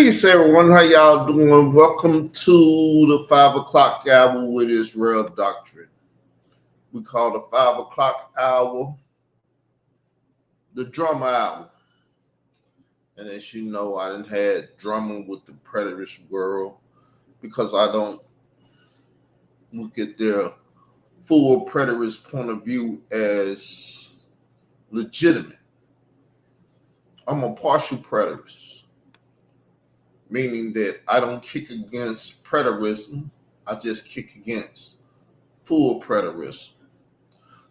Peace, everyone. How y'all doing? Welcome to the 5 o'clock hour with Israel Doctrine. We call the 5 o'clock hour the drama hour. And as you know, I done had drumming with the preterist world because I don't look at their full preterist point of view as legitimate. I'm a partial preterist, meaning that I don't kick against preterism. I just kick against full preterism.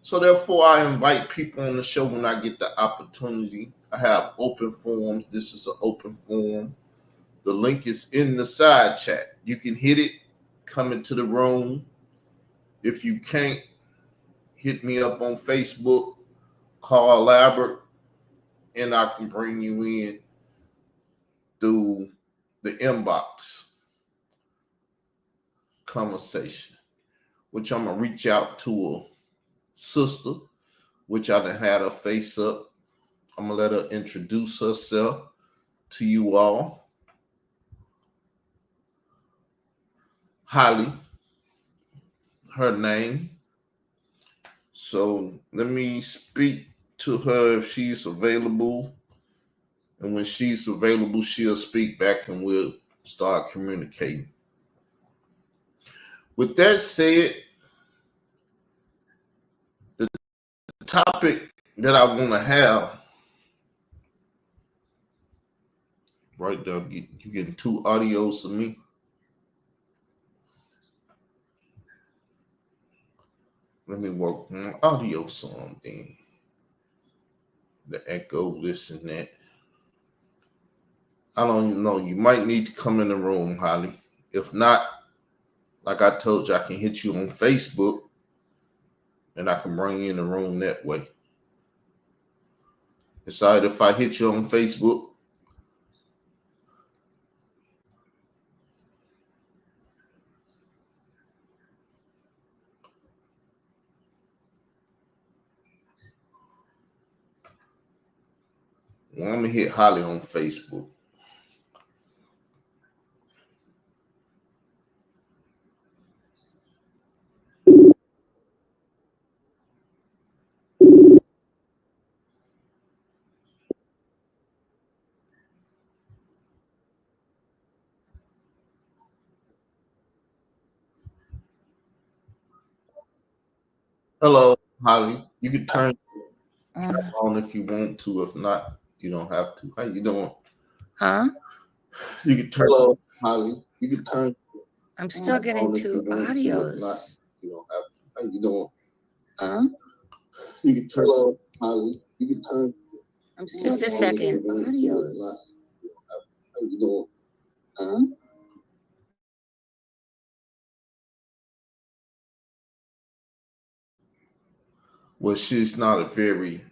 So therefore, I invite people on the show when I get the opportunity. I have open forums. This is an open forum. The link is in the side chat. You can hit it, come into the room. If you can't, hit me up on Facebook, call Albert, and I can bring you in through the inbox conversation, which I'm going to reach out to a sister, which I done had her face up. I'm going to let her introduce herself to you all. Holly, her name. So let me speak to her if she's available. And when she's available, she'll speak back and we'll start communicating. With that said, the topic that I want to have, right there, you getting two audios of me. Let me work on audio song then. The echo, this and that. I don't even know. You might need to come in the room, Holly. If not, like I told you, I can hit you on Facebook and I can bring you in the room that way. It's all right if I hit you on Facebook. Well, I'm going to hit Holly on Facebook. Hello, Holly. You can turn on if you want to. If not, you don't have to. How you doing? Huh? You can turn. Hello, Holly. You can turn. I'm still getting two audios. If not, you don't have to. How you doing? Huh? You can turn. Hello, Holly. You can turn. I'm still just a second. Audios. How you doing? Huh? Well, she's not a very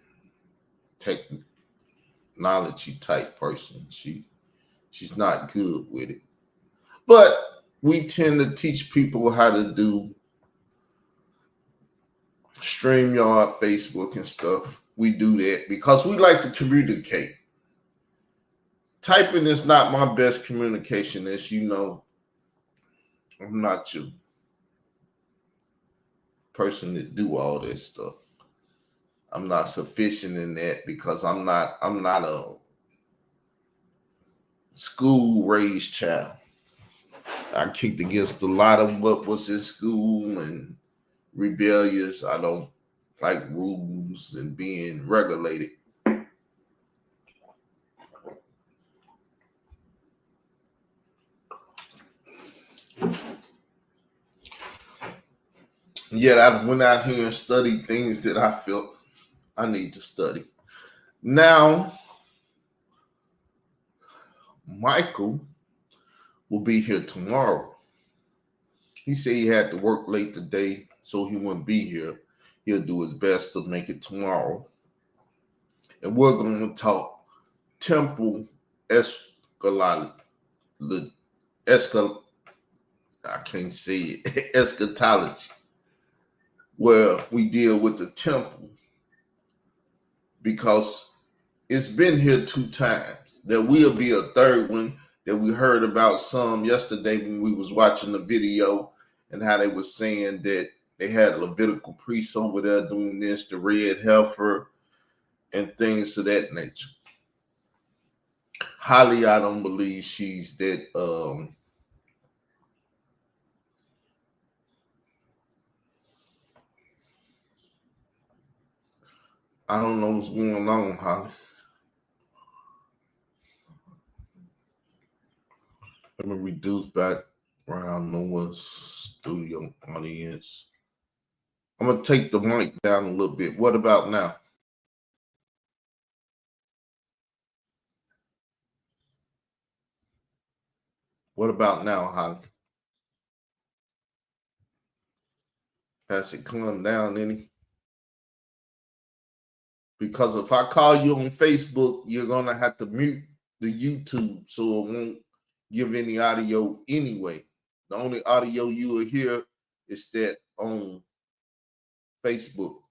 technology type person. She's not good with it. But we tend to teach people how to do StreamYard, Facebook, and stuff. We do that because we like to communicate. Typing is not my best communication, as you know. I'm not your person to do all this stuff. I'm not sufficient in that because I'm not a school raised child. I kicked against a lot of what was in school and rebellious. I don't like rules and being regulated. Yet I went out here and studied things that I felt I need to study. Now, Michael will be here tomorrow. He said he had to work late today, so he wouldn't be here. He'll do his best to make it tomorrow. And we're going to talk temple eschatology. I can't say it. Eschatology. Where we deal with the temple. Because it's been here 2 times. There will be a third one. that we heard about some yesterday when we was watching the video, and how they were saying that they had Levitical priests over there doing this, the red heifer, and things of that nature. Holly, I don't believe she's that. I don't know what's going on, Holly. Let me reduce background noise, studio audience. I'm gonna take the mic down a little bit. What about now? What about now, Holly? Has it come down any? Because if I call you on Facebook, you're gonna have to mute the YouTube so it won't give any audio anyway. The only audio you will hear is that on Facebook.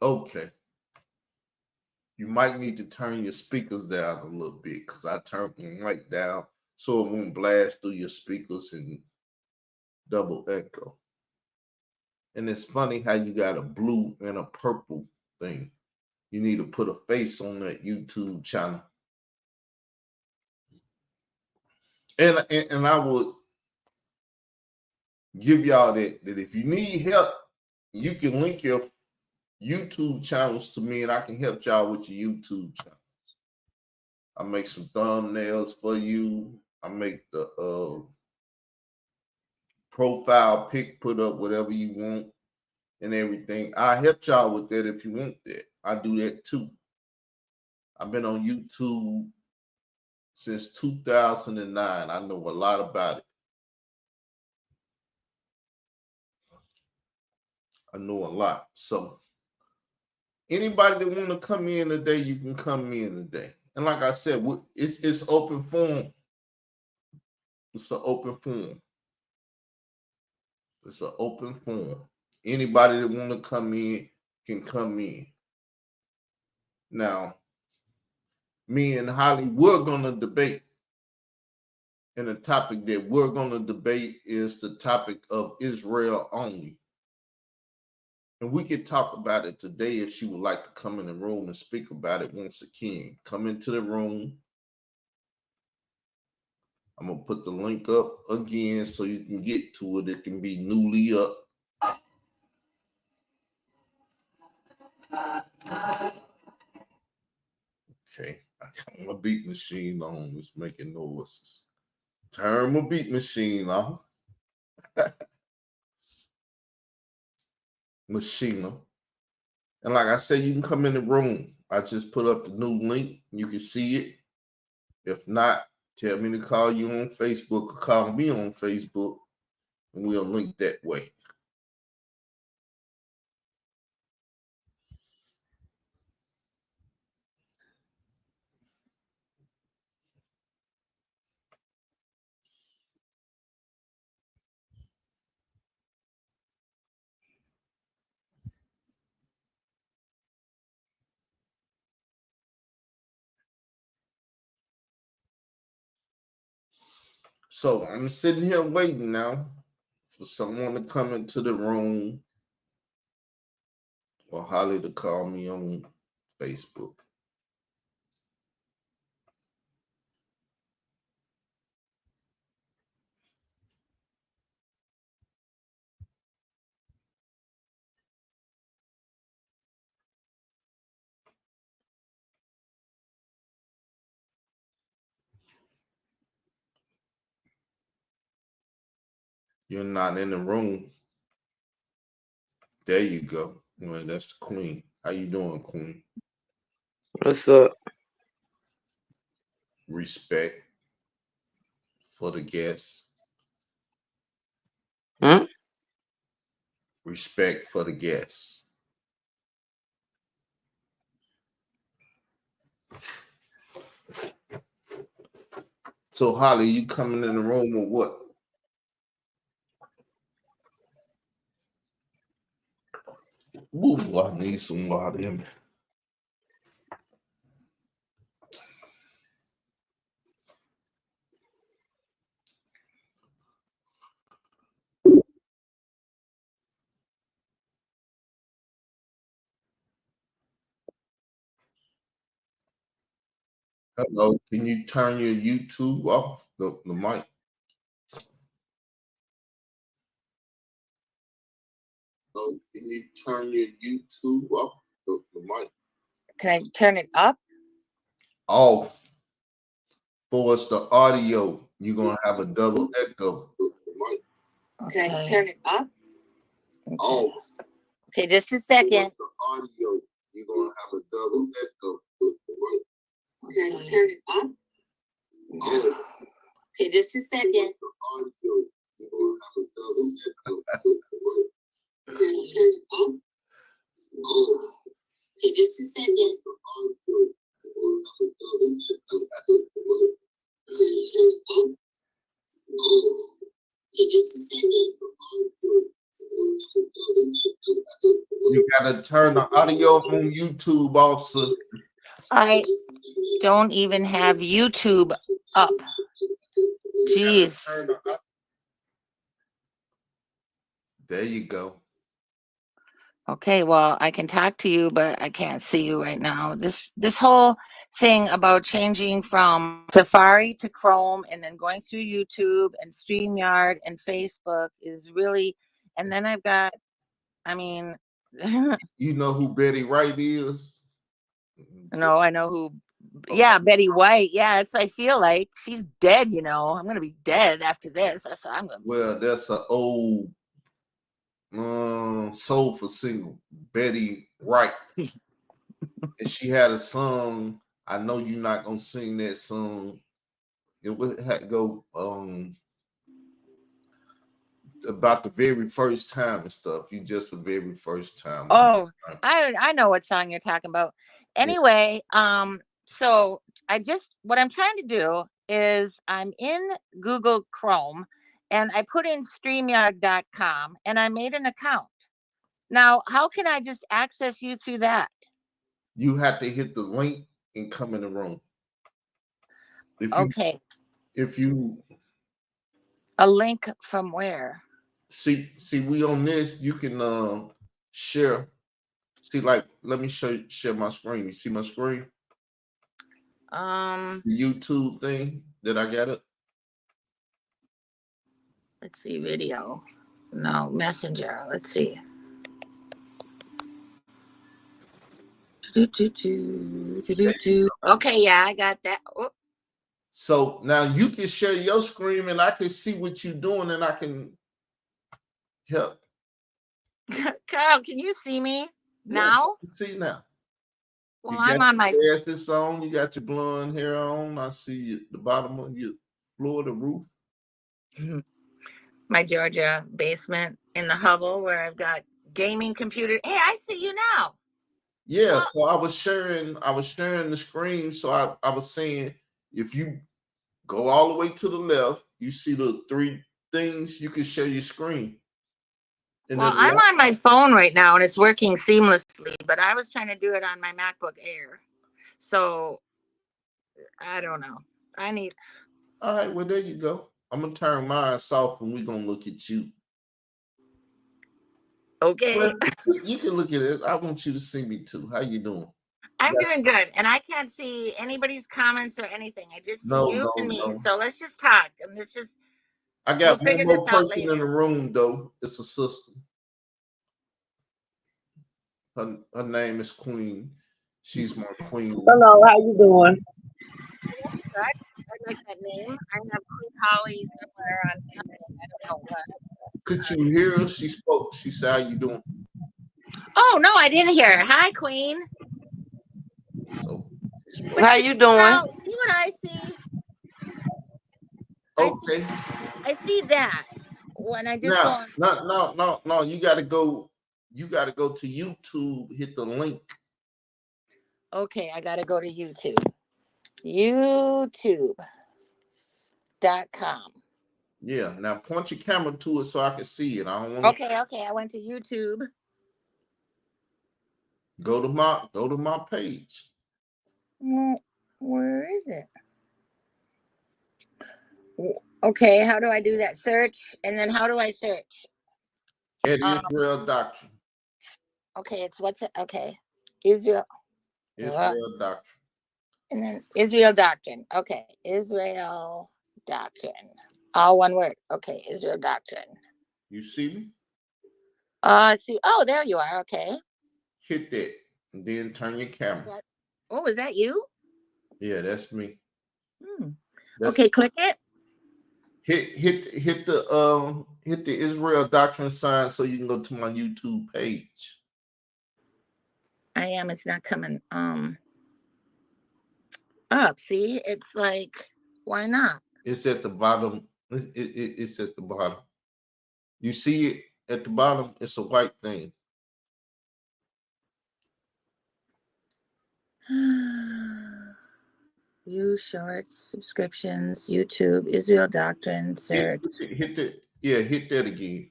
Okay. You might need to turn your speakers down a little bit, because I turned the mic down so it won't blast through your speakers and double echo. And it's funny how you got a blue and a purple thing. You need to put a face on that YouTube channel. And I would give y'all that if you need help, you can link your YouTube channels to me, and I can help y'all with your YouTube channels. I make some thumbnails for you. I make the profile pic, put up whatever you want and everything. I help y'all with that if you want that. I do that too. I've been on YouTube since 2009. I know a lot about it. I know a lot. So anybody that want to come in today, you can come in today. And like I said, it's open forum. It's an open forum. It's an open forum. Anybody that want to come in can come in. Now, me and Holly, we're going to debate. And the topic that we're going to debate is the topic of Israel only. And we could talk about it today if she would like to come in the room and speak about it once again. Come into the room. I'm going to put the link up again so you can get to it. It can be newly up. Okay. I got my beat machine on. It's making noises. Turn my beat machine off. Machina. And like I said, you can come in the room. I just put up the new link. You can see it. If not, tell me to call you on Facebook or call me on Facebook, and we'll link that way. So I'm sitting here waiting now for someone to come into the room or Holly to call me on Facebook. You're not in the room. There you go. Well, that's the queen. How you doing, queen? What's up? Respect for the guests. Hmm? Respect for the guests. So, Holly, you coming in the room or what? Ooh, I need some water in me. Hello, can you turn your YouTube off the mic? Hello, can you turn your YouTube off the mic? Can I turn it up? Off. For us, the audio, you're gonna have a double echo. Okay. Can I turn it up? Off. Okay, just a second. The audio, you're gonna have a double echo. Can I turn it up? Off. Okay, just a second. The audio, you're gonna have a double echo. Can I turn it up? Off. Okay, just a second. The audio, you're gonna have a double echo. Can I turn it up? Off. Okay, just a second. The audio, you're gonna have a double echo. You gotta turn the audio on YouTube off, sister. I don't even have YouTube up. Jeez. There you go. Okay, well, I can talk to you, but I can't see you right now. This whole thing about changing from Safari to Chrome and then going through YouTube and StreamYard and Facebook is really, and then I've got, I mean, You know who Betty Wright is? no, I know who, yeah, Betty White. Yeah, that's what I feel like. She's dead, you know. I'm going to be dead after this. That's what I'm going to be. Well, that's an old soulful singer, Betty Wright. And she had a song. I know you're not gonna sing that song. It would have to go about the very first time and stuff. You just the very first time. Oh, I know what song you're talking about. Anyway, so what I'm trying to do is I'm in Google Chrome and I put in StreamYard.com and I made an account. Now, how can I just access you through that? You have to hit the link and come in the room. If you a link from where? See, we on this, you can share. See, like, let me share my screen. You see my screen? The YouTube thing that I got it. Let's see, video. No, Messenger. Let's see. Okay, yeah, I got that. Oh. So now you can share your screen and I can see what you're doing and I can help. Carl, can you see me now? See now. Well, I'm on my glasses on. You got your blonde hair on. I see the bottom of your floor, the roof. My Georgia basement in the hovel where I've got gaming computer. Hey, I see you now. Yeah, well, so I was sharing the screen. So I was saying, if you go all the way to the left, you see the three things, you can share your screen. Well, I'm on my phone right now and it's working seamlessly, but I was trying to do it on my MacBook Air. So I don't know. All right, well, there you go. I'm gonna turn mine off and we're gonna look at you. Okay. Well, you can look at it. I want you to see me too. How you doing? I'm doing good, and I can't see anybody's comments or anything. I just see you and me. So let's just talk, and let's just. I got one more person in the room, though. It's a sister. Her name is Queen. She's my queen. Hello, how you doing? I like that name. I have Queen Holly somewhere on something. I don't know what. Could you hear her? She spoke. She said, "How you doing?" Oh no, I didn't hear her. Hi, Queen. So, how you doing? Now, see what I see? Okay. I see that when I just go on. No. You gotta go. You gotta go to YouTube. Hit the link. Okay, I gotta go to YouTube. YouTube.com. Yeah. Now point your camera to it so I can see it. I don't want. Okay. I went to YouTube. Go to my page. Where is it? Okay, how do I do that? Search, and then how do I search? At Israel Doctrine. Okay, it's what's it? Okay, Israel Doctrine. And then Israel Doctrine. Okay. Israel Doctrine. All one word. Okay. Israel Doctrine. You see me? Let's see. Oh, there you are. Okay. Hit that, and then turn your camera. Oh, is that you? Yeah, that's me. Okay, click it. Hit the Israel Doctrine sign so you can go to my YouTube page. I am. It's not coming up. See, it's like, why not? It's at the bottom. It's at the bottom. You see it at the bottom? It's a white thing. View shorts, subscriptions, YouTube, Israel Doctrine, search. Hit that again.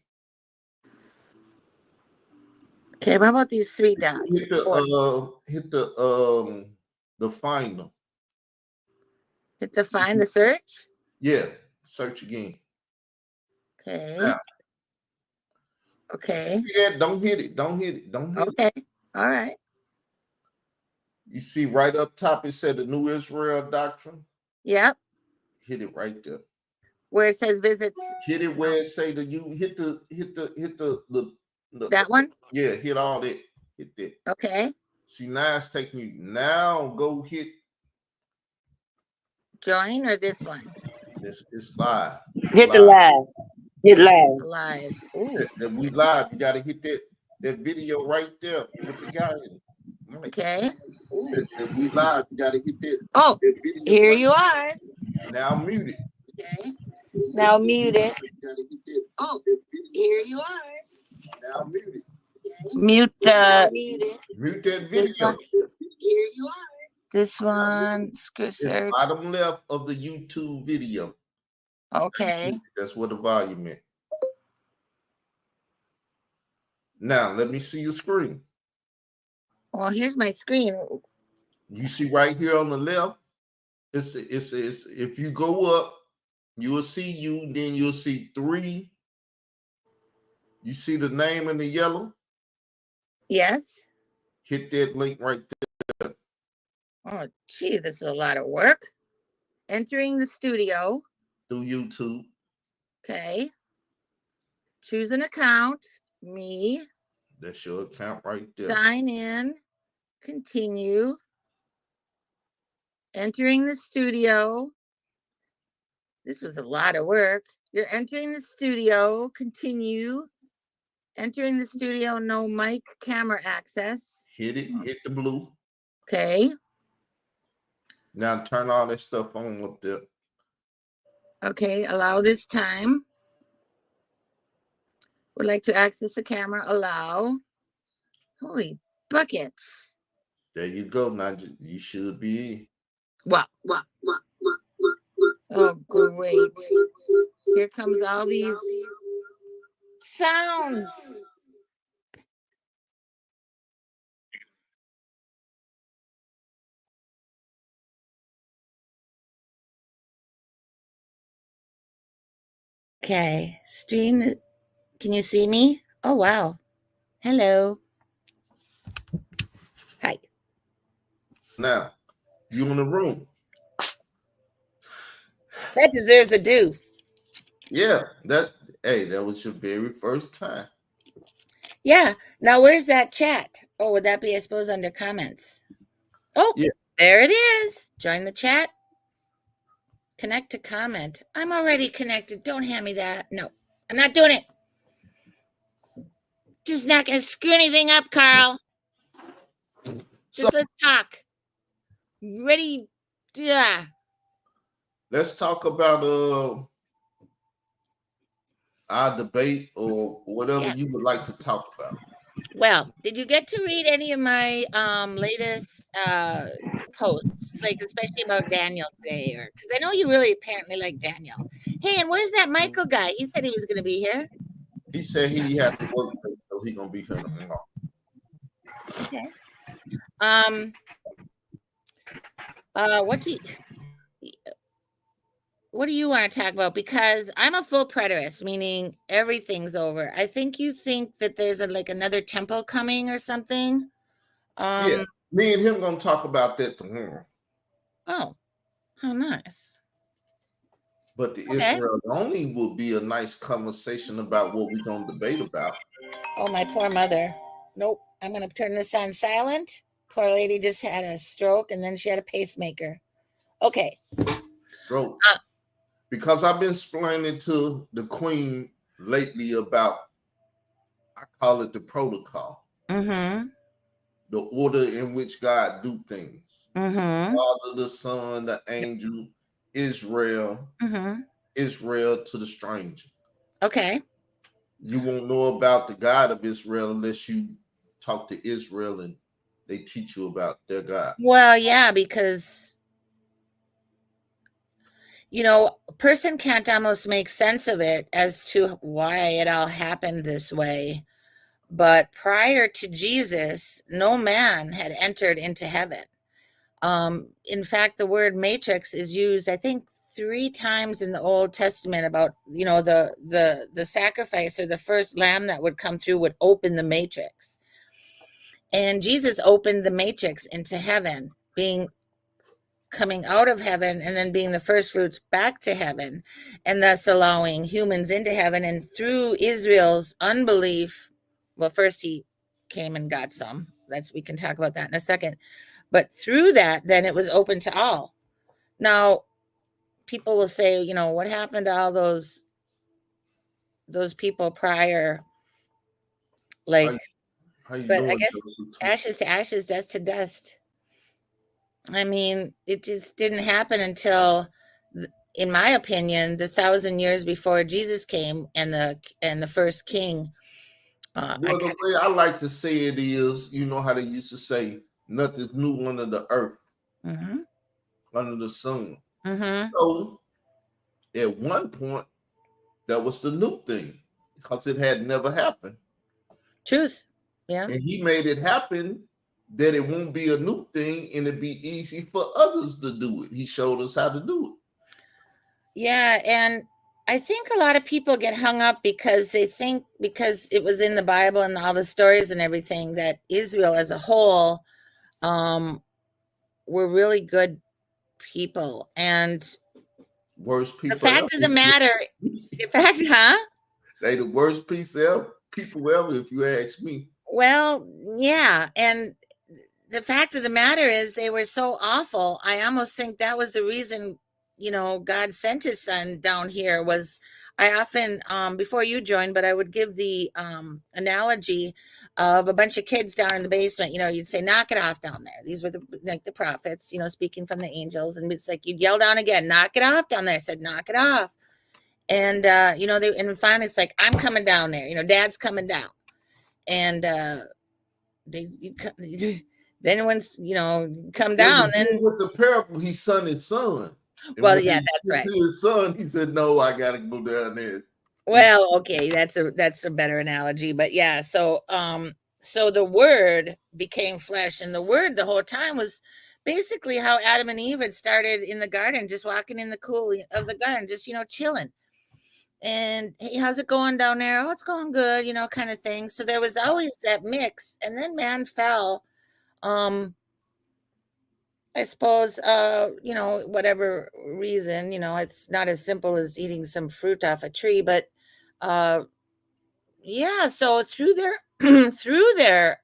Okay, how about these three dots? Hit the find them. Hit the find the search? Yeah, search again. Okay. Now, okay. Don't hit it. Don't hit it. Don't hit it. All right. You see right up top it said the New Israel Doctrine? Yep. Hit it right there. Where it says visits. Hit it where it say hit the that one? Yeah, hit all that. Hit that. Okay. See, now it's taking you. Now go hit join or this one? It's live. Hit the live. Hit live. Live. Ooh. That we live. You gotta hit that video right there with the guy in it. Right. Okay. That we live. You gotta hit that. Oh, that video here right you are. Now mute it. Okay. Now mute it. Oh, here you are. Now mute it. Mute the. Mute that video. Here you are. This one. It's bottom left of the YouTube video. Okay. That's what the volume is. Now let me see your screen. Well, here's my screen. You see right here on the left. It's if you go up, you will see you. Then you'll see 3. You see the name in the yellow. Yes. Hit that link right there. Oh, gee, this is a lot of work. Entering the studio. Through YouTube. Okay. Choose an account. Me. That's your account right there. Sign in. Continue. Entering the studio. This was a lot of work. You're entering the studio. Continue. Entering the studio. No mic camera access. Hit it. Hit the blue. Okay. Now turn all that stuff on up there. Okay. Allow this time. Would like to access the camera. Allow. Holy buckets. There you go. Now you should be. What? Oh, great. Here comes all these sounds. Okay, stream. Can you see me? Oh, wow. Hello. Hi. Now, you in the room. That deserves a do. Yeah, that was your very first time. Yeah. Now, where's that chat? Oh, would that be, I suppose, under comments? Oh, yeah. There it is. Join the chat. Connect to comment. I'm already connected. Don't hand me that. No, I'm not doing it. Just not going to screw anything up, Carl. Just let's talk. Ready? Yeah. Let's talk about our debate or whatever you would like to talk about. Well, did you get to read any of my latest posts, like especially about Daniel today? Or because I know you really apparently like Daniel. Hey, and where's that Michael guy? He said he was going to be here. He said he had to work, so he's going to be here tomorrow. Okay. What do you want to talk about? Because I'm a full preterist, meaning everything's over. I think you think that there's like another temple coming or something. Yeah, me and him gonna talk about that tomorrow. Oh, how nice. But the Okay. Israel only will be a nice conversation about what we're gonna debate about. Oh, my poor mother. Nope. I'm going to turn this on silent. Poor lady just had a stroke and then she had a pacemaker. Okay. Bro, because I've been explaining to the Queen lately about, I call it the protocol, Mm-hmm. the order in which God do things. Mm-hmm. Father, the Son, the angel, Israel, Mm-hmm. Israel to the stranger. Okay. You won't know about the God of Israel unless you talk to Israel and they teach you about their God. Well, yeah, because, a person can't almost make sense of it as to why it all happened this way. But prior to Jesus, no man had entered into heaven. In fact, the word matrix is used, I think, 3 times in the Old Testament about, the sacrifice or the first lamb that would come through would open the matrix. And Jesus opened the matrix into heaven, coming out of heaven and then being the first fruits back to heaven, and thus allowing humans into heaven. And through Israel's unbelief, well, first he came and got some. We can talk about that in a second. But through that, then it was open to all. Now, people will say, what happened to all those people prior? How, Like, how you but I doing, guess Joseph? ashes to ashes, dust to dust. I mean, it just didn't happen until, in my opinion, the 1,000 years before Jesus came and the first king. Well, the way I like to say it is, you know how they used to say, nothing's new under the earth, Mm-hmm. under the sun. Mm-hmm. So at one point, that was the new thing because it had never happened. Truth. Yeah. And he made it happen that it won't be a new thing and it'd be easy for others to do it. He showed us how to do it. Yeah, and I think a lot of people get hung up because they think, because it was in the Bible and all the stories and everything, that Israel as a whole were really good people. And Worst the people fact of the ever. matter, They the worst people ever, if you ask me. Well, yeah, and the fact of the matter is they were so awful. I almost think that was the reason, God sent his son down here. Was I often, before you joined, but I would give the analogy of a bunch of kids down in the basement. You'd say, knock it off down there. These were the prophets, speaking from the angels. And it's like, you'd yell down again, knock it off down there. I said, knock it off. And, and finally it's like, I'm coming down there, dad's coming down. And then once come down, And then with the parable, he son his son. And well, when yeah, he that's went right. to his son, he said, "No, I gotta go down there." Well, okay, that's a better analogy, but yeah. So the word became flesh, and the word the whole time was basically how Adam and Eve had started in the garden, just walking in the cool of the garden, just chilling. And hey, how's it going down there? Oh, it's going good, kind of thing. So there was always that mix, and then man fell. I suppose, whatever reason, it's not as simple as eating some fruit off a tree, but uh, yeah. So through their through their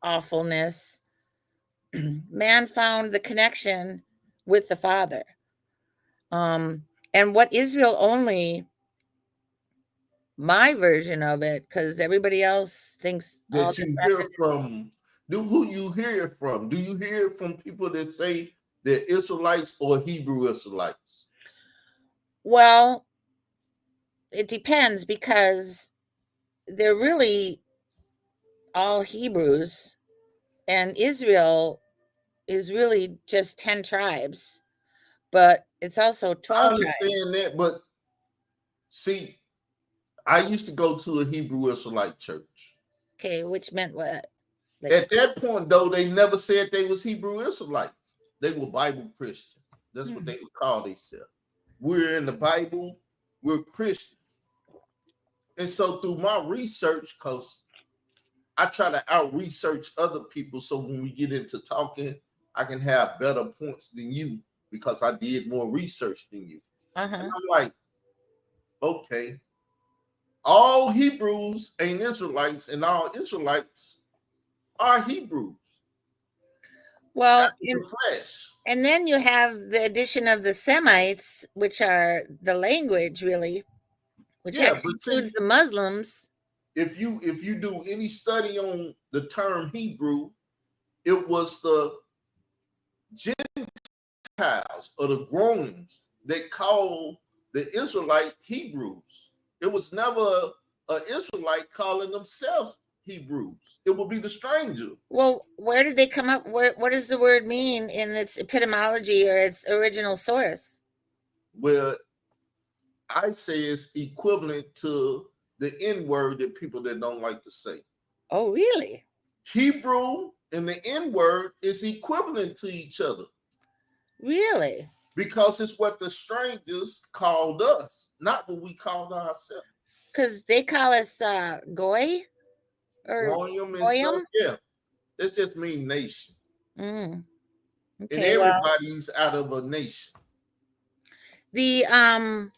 awfulness, man found the connection with the Father. And what Israel only, my version of it, because everybody else thinks all That you different. hear from, who you hear it from? Do you hear it from people that say they're Israelites or Hebrew Israelites? Well, it depends, because they're really all Hebrews, and Israel is really just 10 tribes, but it's also I 12 tribes. understand that, but see, I used to go to a Hebrew Israelite church. Okay, which meant what? Like, At that point, though, they never said they was Hebrew Israelites. They were Bible Christians. That's what they would call themselves. We're in the Bible. We're Christians. And so through my research, because I try to out-research other people, so when we get into talking, I can have better points than you because I did more research than you. And Uh-huh. I'm like, okay, all Hebrews ain't Israelites, and all Israelites are Hebrews. Well, That's the flesh. and then you have the addition of the Semites, which are the language, really, which Yeah, actually but includes see, the Muslims. if you do any study on the term Hebrew, it was the Gentiles or the groans that called the Israelite Hebrews. It was never an Israelite calling themselves Hebrews. It would be the stranger. Well, where did they come up? What does the word mean in its etymology or its original source? Where I say it's equivalent to the N word that people that don't like to say. Oh, really? Hebrew and the N word is equivalent to each other. Really? Because it's what the strangers called us, not what we called ourselves. Because they call us goy or Goyim and stuff, goyim. yeah. That just means nation. Mm. And Okay. Well, everybody's out of a nation. the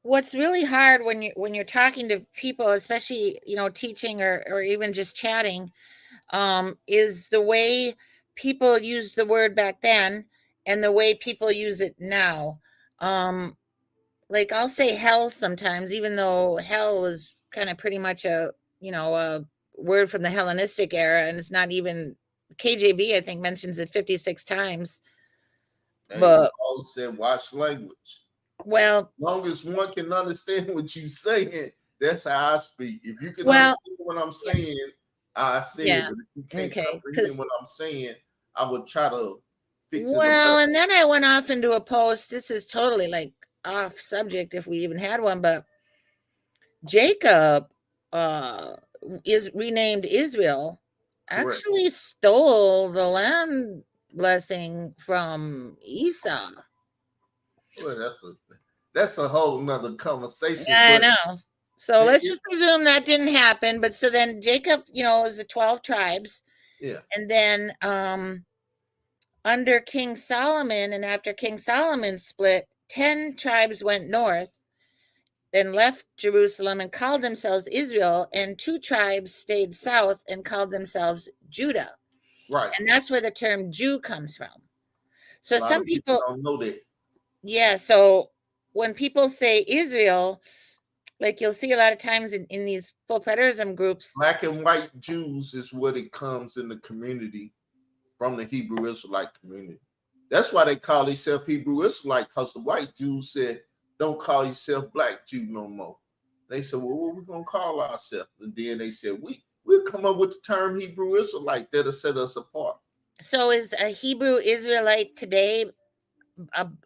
what's really hard when you're talking to people, especially teaching or even just chatting, is the way people use the word back then and the way people use it now. Like I'll say hell sometimes, even though hell was kind of pretty much a word from the Hellenistic era, and it's not even KJV. I think mentions it 56 times. Hey, But Paul said, watch language. well, Long as one can understand what you're saying, that's how I speak. If you can well, understand what I'm saying, I say it. yeah, But if you can't okay, comprehend what I'm saying, I would try to fix it well, up. and then I went off into a post. This is totally like off subject if we even had one, but Jacob uh is renamed Israel, Correct. actually stole the land blessing from Esau. Well, that's a whole nother conversation. I But know. So let's it just presume that didn't happen. But so then Jacob, is the 12 tribes. yeah, And then under King Solomon and after King Solomon split, 10 tribes went north, then left Jerusalem and called themselves Israel, and 2 tribes stayed south and called themselves Judah. right. And that's where the term Jew comes from. A So lot some of people people, don't know that. yeah, so when people say Israel, like you'll see a lot of times in these full preterism groups. Black and white Jews is what it comes in the community from the Hebrew Israelite community. That's why they call themselves Hebrew Israelite, because the white Jews said, don't call yourself black Jew no more. They said, well, what are we going to call ourselves? And then they said, we'll come up with the term Hebrew Israelite that'll set us apart. So is a Hebrew Israelite today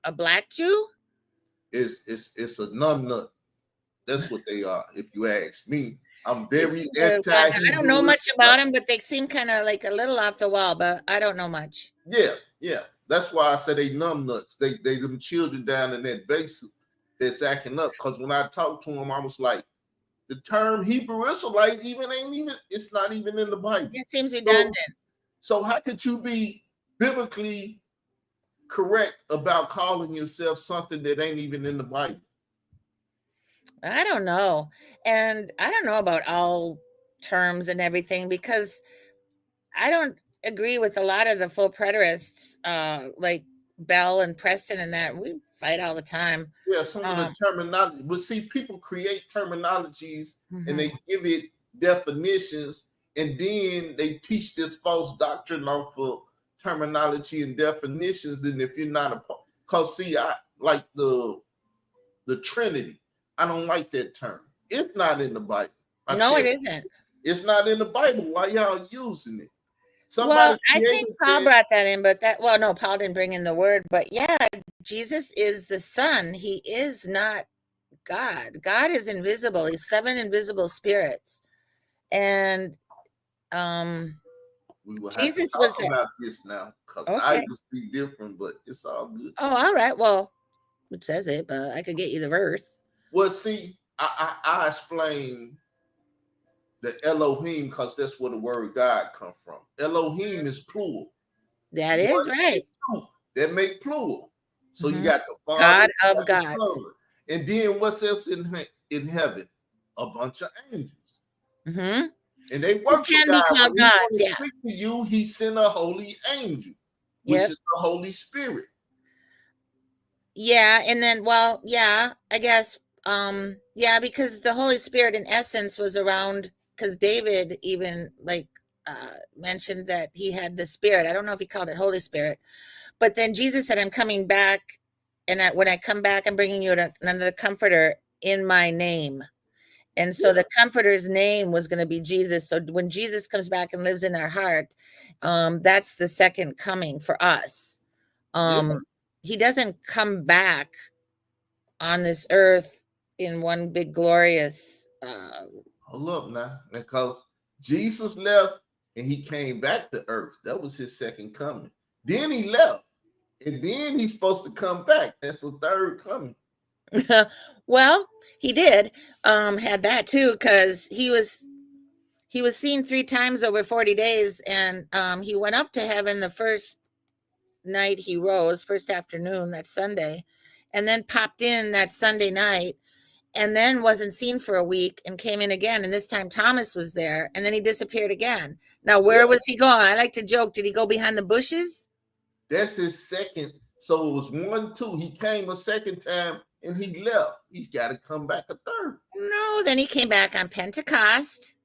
a black Jew? It's a numbnut. That's what they are, if you ask me. I'm It's very I don't know anti-Hebrew much about Israelite. them, but they seem kind of like a little off the wall, but I don't know much. Yeah. That's why I say they numbnuts. They them children down in that base that's acting up. Because when I talked to them, I was like, the term Hebrew Israelite it's not even in the Bible. It seems redundant. So how could you be biblically correct about calling yourself something that ain't even in the Bible? I don't know. And I don't know about all terms and everything because I don't agree with a lot of the full preterists, like Bell and Preston and that. We fight all the time. Yeah, some of the terminology. But see, people create terminologies and they give it definitions, and then they teach this false doctrine off of terminology and definitions. And if you're not because see, I like the Trinity. I don't like that term. It's not in the Bible. No, it isn't. It's not in the Bible. Why y'all using it? Well, Somebody I think created Paul that. brought that in, but no, Paul didn't bring in the word. But yeah, Jesus is the Son. He is not God. God is invisible. He's 7 invisible spirits. And We will have to Jesus was talk the about this now because I okay. will speak different, but it's all good. Oh, all right. Well, it says it, but I could get you the verse. Well, see, I explain the Elohim because that's where the word God come from. Elohim is plural. That is One right. and two. that make plural. So you Mhm. got the Father, God you of got the gods. Son. And then what's else in heaven? A bunch of angels. Mm-hmm. And they Who worship can be God. called When he gods? want to Yeah. speak to you, he sent a holy angel, which Yep. is the Holy Spirit. Yeah, and then, well, yeah, I guess, yeah, because the Holy Spirit in essence was around, because David even like mentioned that he had the Spirit. I don't know if he called it Holy Spirit, but then Jesus said, "I'm coming back, and when I come back, I'm bringing you another Comforter in my name." And so the Comforter's name was going to be Jesus. So when Jesus comes back and lives in our heart, that's the second coming for us. Yeah. He doesn't come back on this earth in one big glorious Hold up now. Because Jesus left and he came back to earth. That was his second coming. Then he left. And then he's supposed to come back. That's the third coming. well, he did had that too, because he was seen 3 times over 40 days, and he went up to heaven the first night he rose, first afternoon, that Sunday, and then popped in that Sunday night, and then wasn't seen for a week and came in again. And this time Thomas was there, and then he disappeared again. Now, where was he going? I like to joke. Did he go behind the bushes? That's his second. So it was 1, 2. He came a second time and he left. He's got to come back a third. No, then he came back on Pentecost.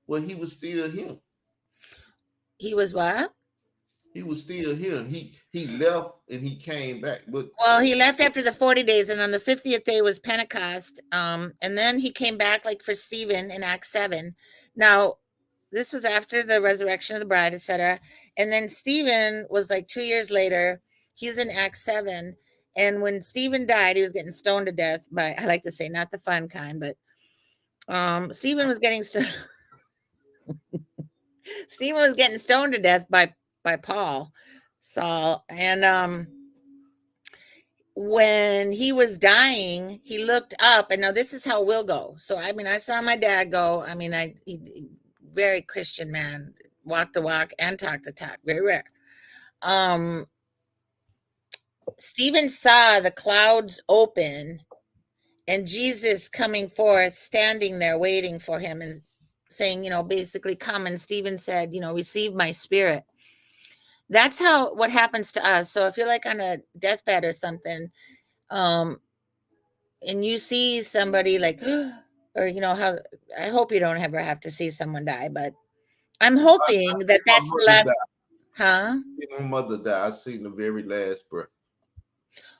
Well, he was still here. He was what? He was still here. He left and he came back. But Well, he left after the 40 days, and on the 50th day was Pentecost. And then he came back like for Stephen in Acts 7. Now, this was after the resurrection of the bride, etc. And then Stephen was like 2 years later. He's in Acts 7. And when Stephen died, he was getting stoned to death by, I like to say, not the fun kind, but Stephen was getting Stephen was getting stoned to death by Saul. And when he was dying, he looked up, and now this is how we'll go. So, I mean, I saw my dad go. I mean, very Christian man, walk the walk and talk the talk, very rare. Stephen saw the clouds open and Jesus coming forth, standing there waiting for him and saying, basically, come. And Stephen said, receive my spirit. That's what happens to us. So if you're like on a deathbed or something, and you see somebody like, or how, I hope you don't ever have to see someone die, but I'm hoping I that that's the last, die. My mother died. I seen the very last breath.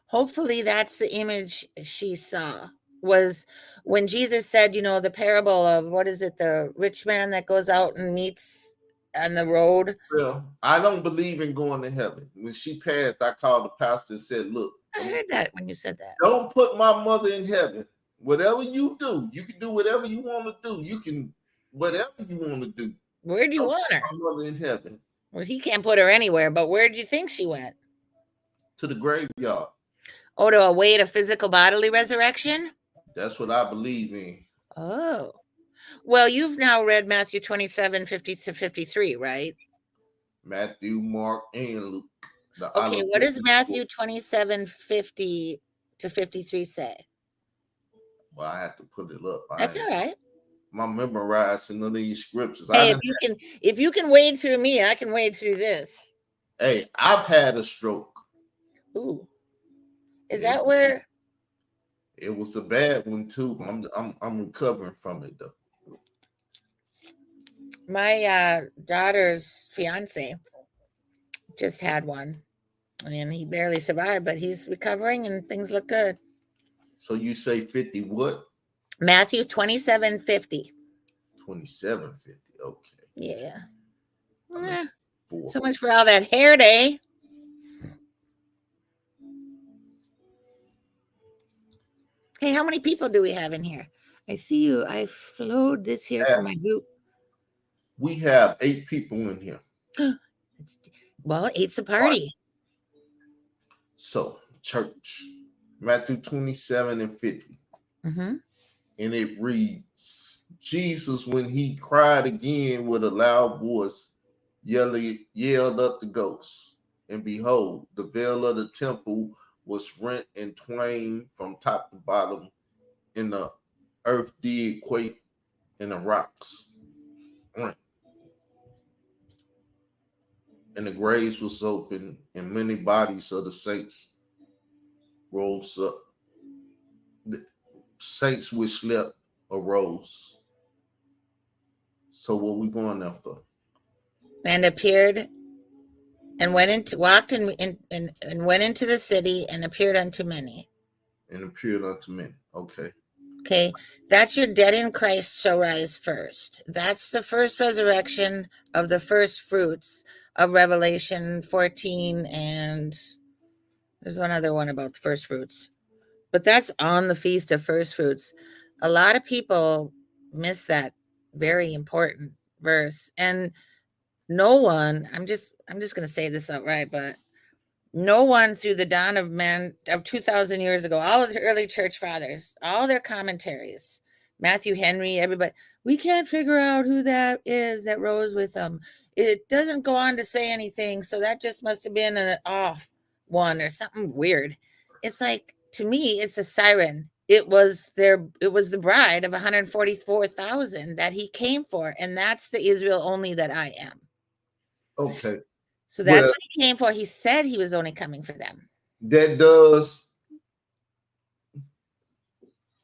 Hopefully that's the image she saw, was when Jesus said, the parable of, what is it, the rich man that goes out and meets on the road. Well, I don't believe in going to heaven. When she passed, I called the pastor and said, look, I heard that when you said that. Don't put my mother in heaven. Whatever you do, you can do whatever you want to do. You can, whatever you want to do. Where do you want her? My mother in heaven. Well, he can't put her anywhere, but where do you think she went? To the graveyard. Oh, to await a physical bodily resurrection? That's what I believe in. Oh. Well, you've now read Matthew 27, 50 to 53, right? Matthew, Mark, and Luke. Okay, what does Matthew 27, 50 to 53 say? Well, I have to put it up. That's all right. I'm memorizing of these scriptures. Hey, if you can wade through me, I can wade through this. Hey, I've had a stroke. Ooh. Is that where? It was a bad one too. I'm recovering from it though. My daughter's fiance just had one, and he barely survived, but he's recovering and things look good. So you say 50 what? Matthew 27, 50. 27, 50. Okay. Yeah. So 4. much for all that hair day. Hey, how many people do we have in here? I see you. I flowed this here for my group. We have 8 people in here. Well, 8's a party. So, church, Matthew 27 and 50. Mm-hmm. And it reads, Jesus, when he cried again with a loud voice, yelled up the ghost. and behold, the veil of the temple was rent in twain from top to bottom, and the earth did quake, and the rocks rent. And the graves was open, and many bodies of the saints rose up. The saints which slept arose. So what we going there for? And appeared and walked and went into the city and appeared unto many. And appeared unto men. Okay. Okay, that's your dead in Christ shall rise first. That's the first resurrection of the first fruits of Revelation 14, and there's one other one about the first fruits. But that's on the Feast of First Fruits. A lot of people miss that very important verse. And no one, I'm just going to say this outright, but no one through the dawn of man of 2,000 years ago, all of the early church fathers, all their commentaries, Matthew Henry, everybody, we can't figure out who that is that rose with them. It doesn't go on to say anything, so that just must have been an off one or something weird. It's like, to me, it's a siren. It was the bride of 144,000 that he came for, and that's the Israel only that I am. Okay. So that's what he came for. He said he was only coming for them. That does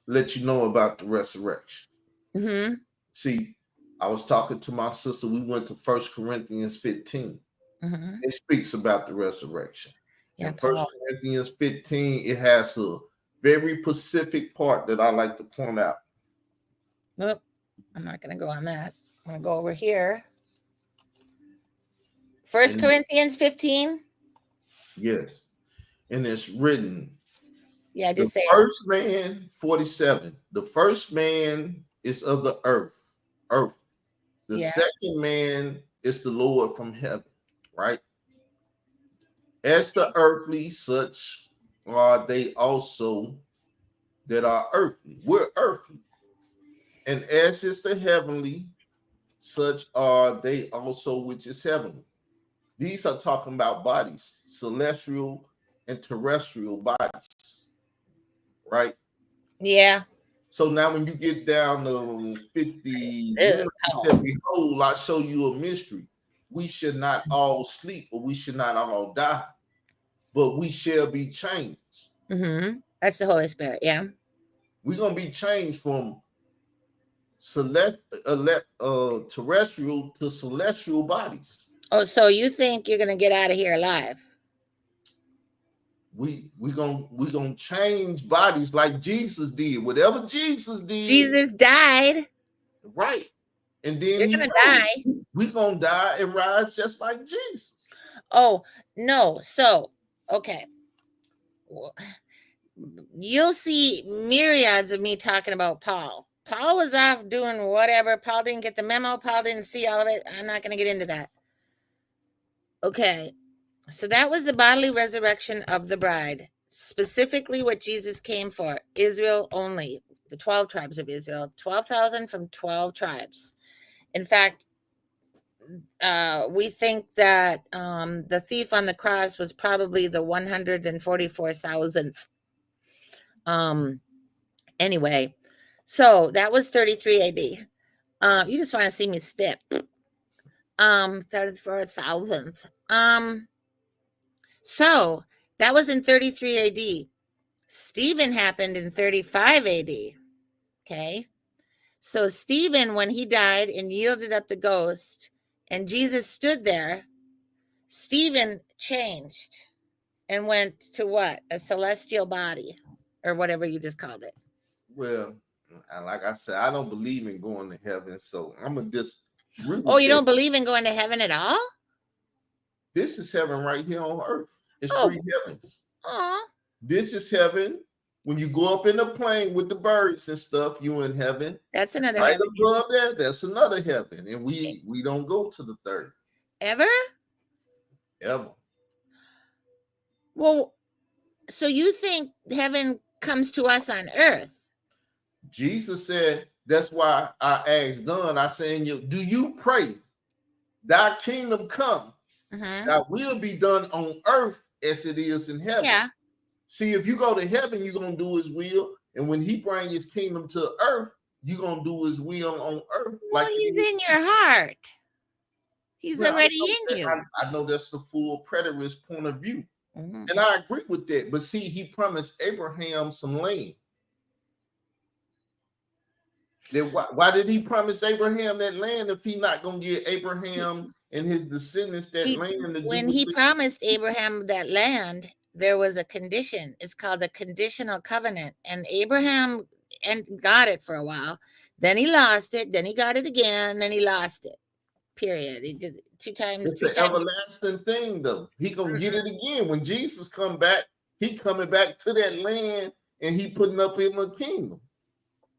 let you know about the resurrection. Mm-hmm. See, I was talking to my sister. We went to 1 Corinthians 15. Mm-hmm. It speaks about the resurrection. Yeah, in 1 Corinthians 15, it has a very specific part that I like to point out. Well, I'm not going to go on that. I'm going to go over here. 1 Corinthians 15. Yes. And it's written. Yeah, just say first man, 47. The first man is of the earth. The second man is the Lord from heaven, right? As the earthly, such are they also that are earthly. We're earthly. And as is the heavenly, such are they also which is heavenly. These are talking about bodies, celestial and terrestrial bodies, right? Yeah. So now when you get down to 51, behold, I show you a mystery. We should not all sleep, or we should not all die, but we shall be changed. Mm-hmm. That's the Holy Spirit, yeah. We're going to be changed from terrestrial to celestial bodies. Oh, so you think you're going to get out of here alive? We're gonna change bodies like Jesus did. Whatever Jesus did. Jesus died. Right. And then you're gonna die. We're gonna die and rise just like Jesus. Oh, no. So, okay. You'll see myriads of me talking about Paul. Paul was off doing whatever. Paul didn't get the memo. Paul didn't see all of it. I'm not going to get into that. Okay. So that was the bodily resurrection of the bride, specifically what Jesus came for, Israel only, the 12 tribes of Israel, 12,000 from 12 tribes. In fact, we think that the thief on the cross was probably the 144,000th. Anyway, so that was 33 AD. You just want to see me spit. 34,000th. So that was in 33 AD. Stephen happened in 35 AD. Okay. So Stephen, when he died and yielded up the ghost, and Jesus stood there, Stephen changed and went to what? A celestial body, or whatever you just called it. Well, like I said, I don't believe in going to heaven, so I'm gonna disagree with Oh, you don't believe in going to heaven at all? This is heaven right here on earth. It's 3 heavens. This is heaven. When you go up in the plane with the birds and stuff, you in heaven. That's another right heaven. above there. That's another heaven, and we don't go to the third. Ever. Well, so you think heaven comes to us on earth? Jesus said, that's why I asked Don, I said, do you pray, thy kingdom come That will be done on earth as it is in heaven. Yeah. See, if you go to heaven, you're going to do his will. And when he brings his kingdom to earth, you're going to do his will on earth. Well, Like he's in your heart. He's already in you. I know that's the full preterist point of view. And I agree with that. But see, he promised Abraham some land. Then why did he promise Abraham that land if he not going to give Abraham and his descendants that land? When he promised Abraham that land, there was a condition. It's called the conditional covenant. And Abraham got it for a while. Then he lost it. Then he got it again. Then he lost it. Period. He did it 2 times. It's an everlasting thing, though. He gonna get it again when Jesus come back. He coming back to that land, and he putting up him a kingdom.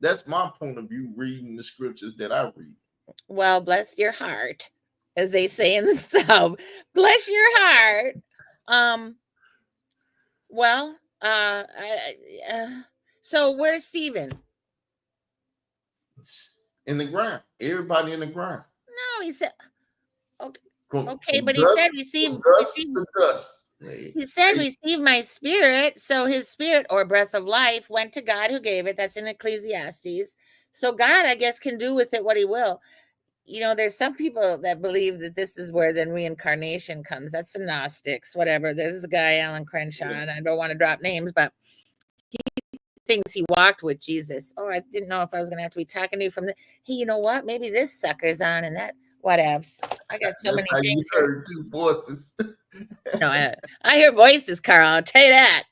That's my point of view. Reading the scriptures that I read. Well, bless your heart, as they say in the South. Bless your heart. Well, so where's Stephen? In the ground. Everybody in the ground. No, he said. Okay, from but dust, he said receive dust. He said receive my spirit. So his spirit or breath of life went to God who gave it. That's in Ecclesiastes. So God, I guess, can do with it what he will. You know, there's some people that believe that this is where then reincarnation comes. That's the Gnostics, whatever. There's a guy, Alan Crenshaw, and I don't want to drop names, but he thinks he walked with Jesus. Oh, I didn't know if I was going to have to be talking to you from the, hey, you know what? Maybe this sucker's on and that, whatevs. I got so many things. You heard 2 voices. No, I hear voices, Carl. I'll tell you that.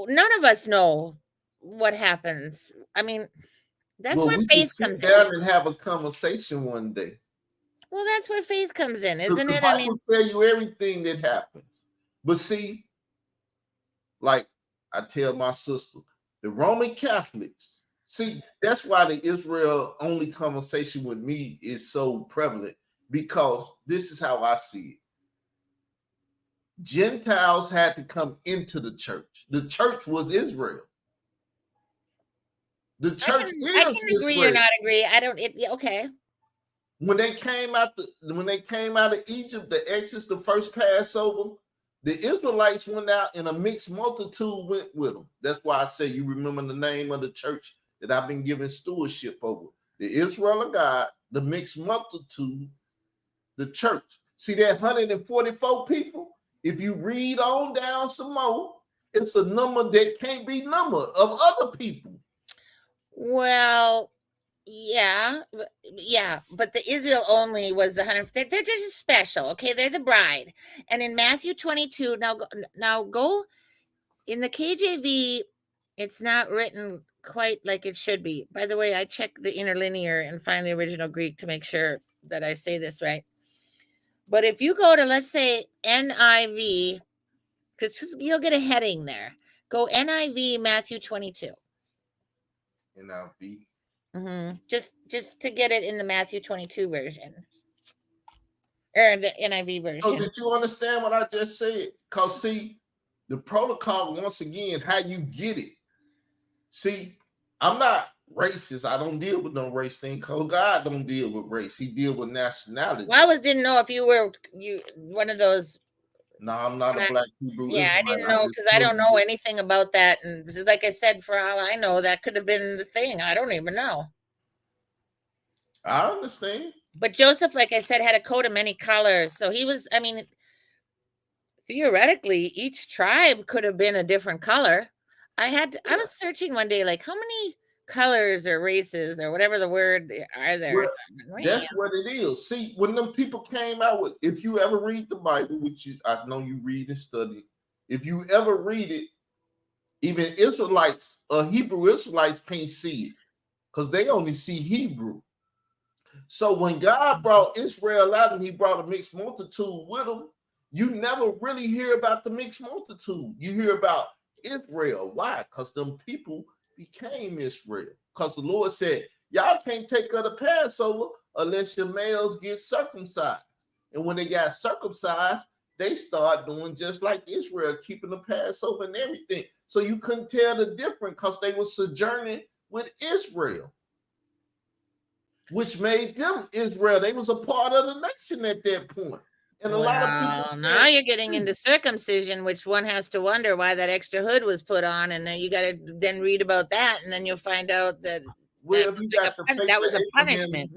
None of us know what happens. I mean, that's where faith comes in. Down and have a conversation one day. Well, that's where faith comes in, isn't it? I will tell you everything that happens. But see, like I tell my sister, the Roman Catholics, see, that's why the Israel only conversation with me is so prevalent, because this is how I see it. Gentiles had to come into the church. The church was Israel. The church I can agree Israel. or not agree. I don't. Okay. When they came out of Egypt, the Exodus, the first Passover, the Israelites went out and a mixed multitude went with them. That's why I say, you remember the name of the church that I've been giving stewardship over. The Israel of God, the mixed multitude, the church. See that 144 people? If you read on down some more, it's a number that can't be numbered of other people. Well, yeah, but the Israel only was the 100. They're just special, okay? They're the bride. And in Matthew 22, now go in the KJV. It's not written quite like it should be. By the way, I checked the interlinear and find the original Greek to make sure that I say this right. But if you go to, let's say, NIV, because you'll get a heading there. Go NIV Matthew 22. NIV. Just to get it in the Matthew 22 version. Or the NIV version. So did you understand what I just said? Because see, the protocol, once again, how you get it. See, I'm not racist. I don't deal with no race thing, because God don't deal with race. He deal with nationality. Well, I didn't know if you were one of those. No, I'm not a black Hebrew. Yeah, I didn't know, because I don't know anything about that. And like I said, for all I know, that could have been the thing. I don't even know. I understand. But Joseph, like I said, had a coat of many colors. So he was, I mean, theoretically, each tribe could have been a different color. I was searching one day, like, how many colors or races or whatever the word are there? Well, that's what it is. See, when them people came out with, if you ever read the Bible, which I know you read and study, if you ever read it, even Israelites or Hebrew Israelites can't see it, because they only see Hebrew. So when God brought Israel out and he brought a mixed multitude with him, you never really hear about the mixed multitude. You hear about Israel. Why? Because them people became Israel. Because the Lord said, y'all can't take of the Passover unless your males get circumcised. And when they got circumcised, they start doing just like Israel, keeping the Passover and everything. So you couldn't tell the difference, because they were sojourning with Israel. which made them Israel. They was a part of the nation at that point. And a lot of people now said, you're getting into circumcision, which one has to wonder why that extra hood was put on, and then you got to then read about that, and then you'll find out that well, if you got the faith that was of a Abraham, punishment.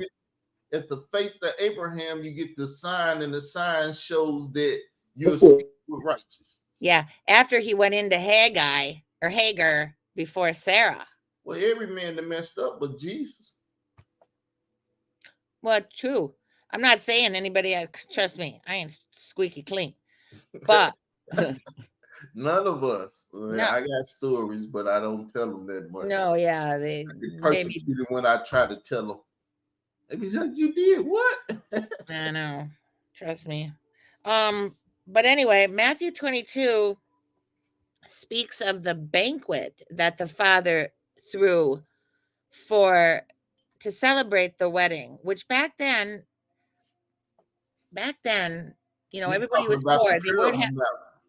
if the faith of Abraham, you get the sign, and the sign shows that you're righteous. Yeah, after he went into Hagar before Sarah. Well, every man that messed up but Jesus. Well, true. I'm not saying anybody, trust me, I ain't squeaky clean. But none of us. No. I got stories, but I don't tell them that much. No, yeah, I get persecuted when I try to tell them. Maybe you did what? I know. Trust me. But anyway, Matthew 22 speaks of the banquet that the father threw to celebrate the wedding, which back then, you know, everybody was poor. They weren't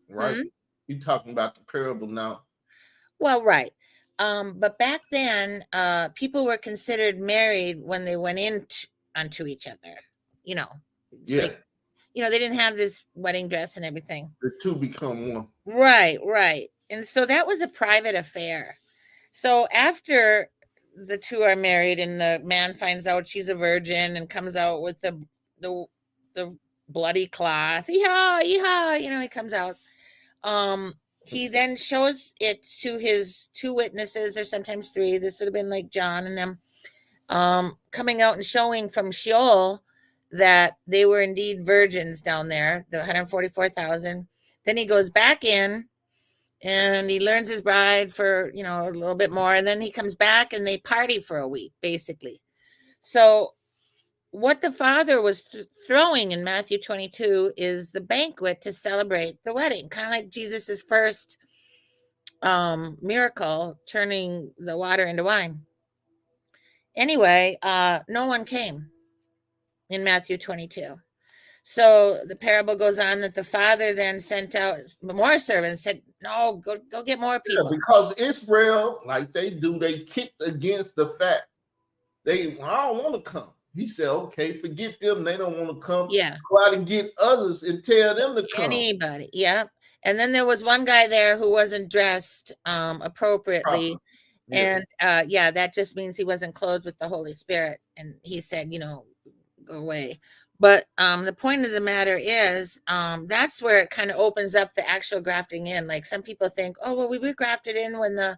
right? You're talking about the parable now. Well, right. But back then, people were considered married when they went onto each other. You know, yeah. Like, you know, they didn't have this wedding dress and everything. The two become one. Right. And so that was a private affair. So after the two are married and the man finds out she's a virgin and comes out with the bloody cloth, yeehaw, you know, he comes out. He then shows it to his two witnesses, or sometimes three. This would have been like John and them, coming out and showing from Sheol that they were indeed virgins down there, the 144,000. Then he goes back in and he learns his bride for, you know, a little bit more. And then he comes back and they party for a week, basically. So what the father was throwing in Matthew 22 is the banquet to celebrate the wedding, kind of like Jesus's first miracle, turning the water into wine. Anyway, no one came in Matthew 22. So the parable goes on that the father then sent out more servants, said, no, go get more people. Yeah, because Israel, like they do, they kicked against the fact I don't want to come. He said, okay, forget them. They don't want to come. Yeah. Go out and get others and tell them to come. Anybody. Yeah. And then there was one guy there who wasn't dressed appropriately. Yeah. And that just means he wasn't clothed with the Holy Spirit. And he said, you know, go away. But the point of the matter is, that's where it kind of opens up the actual grafting in. Like some people think, oh, well, we were grafted in when the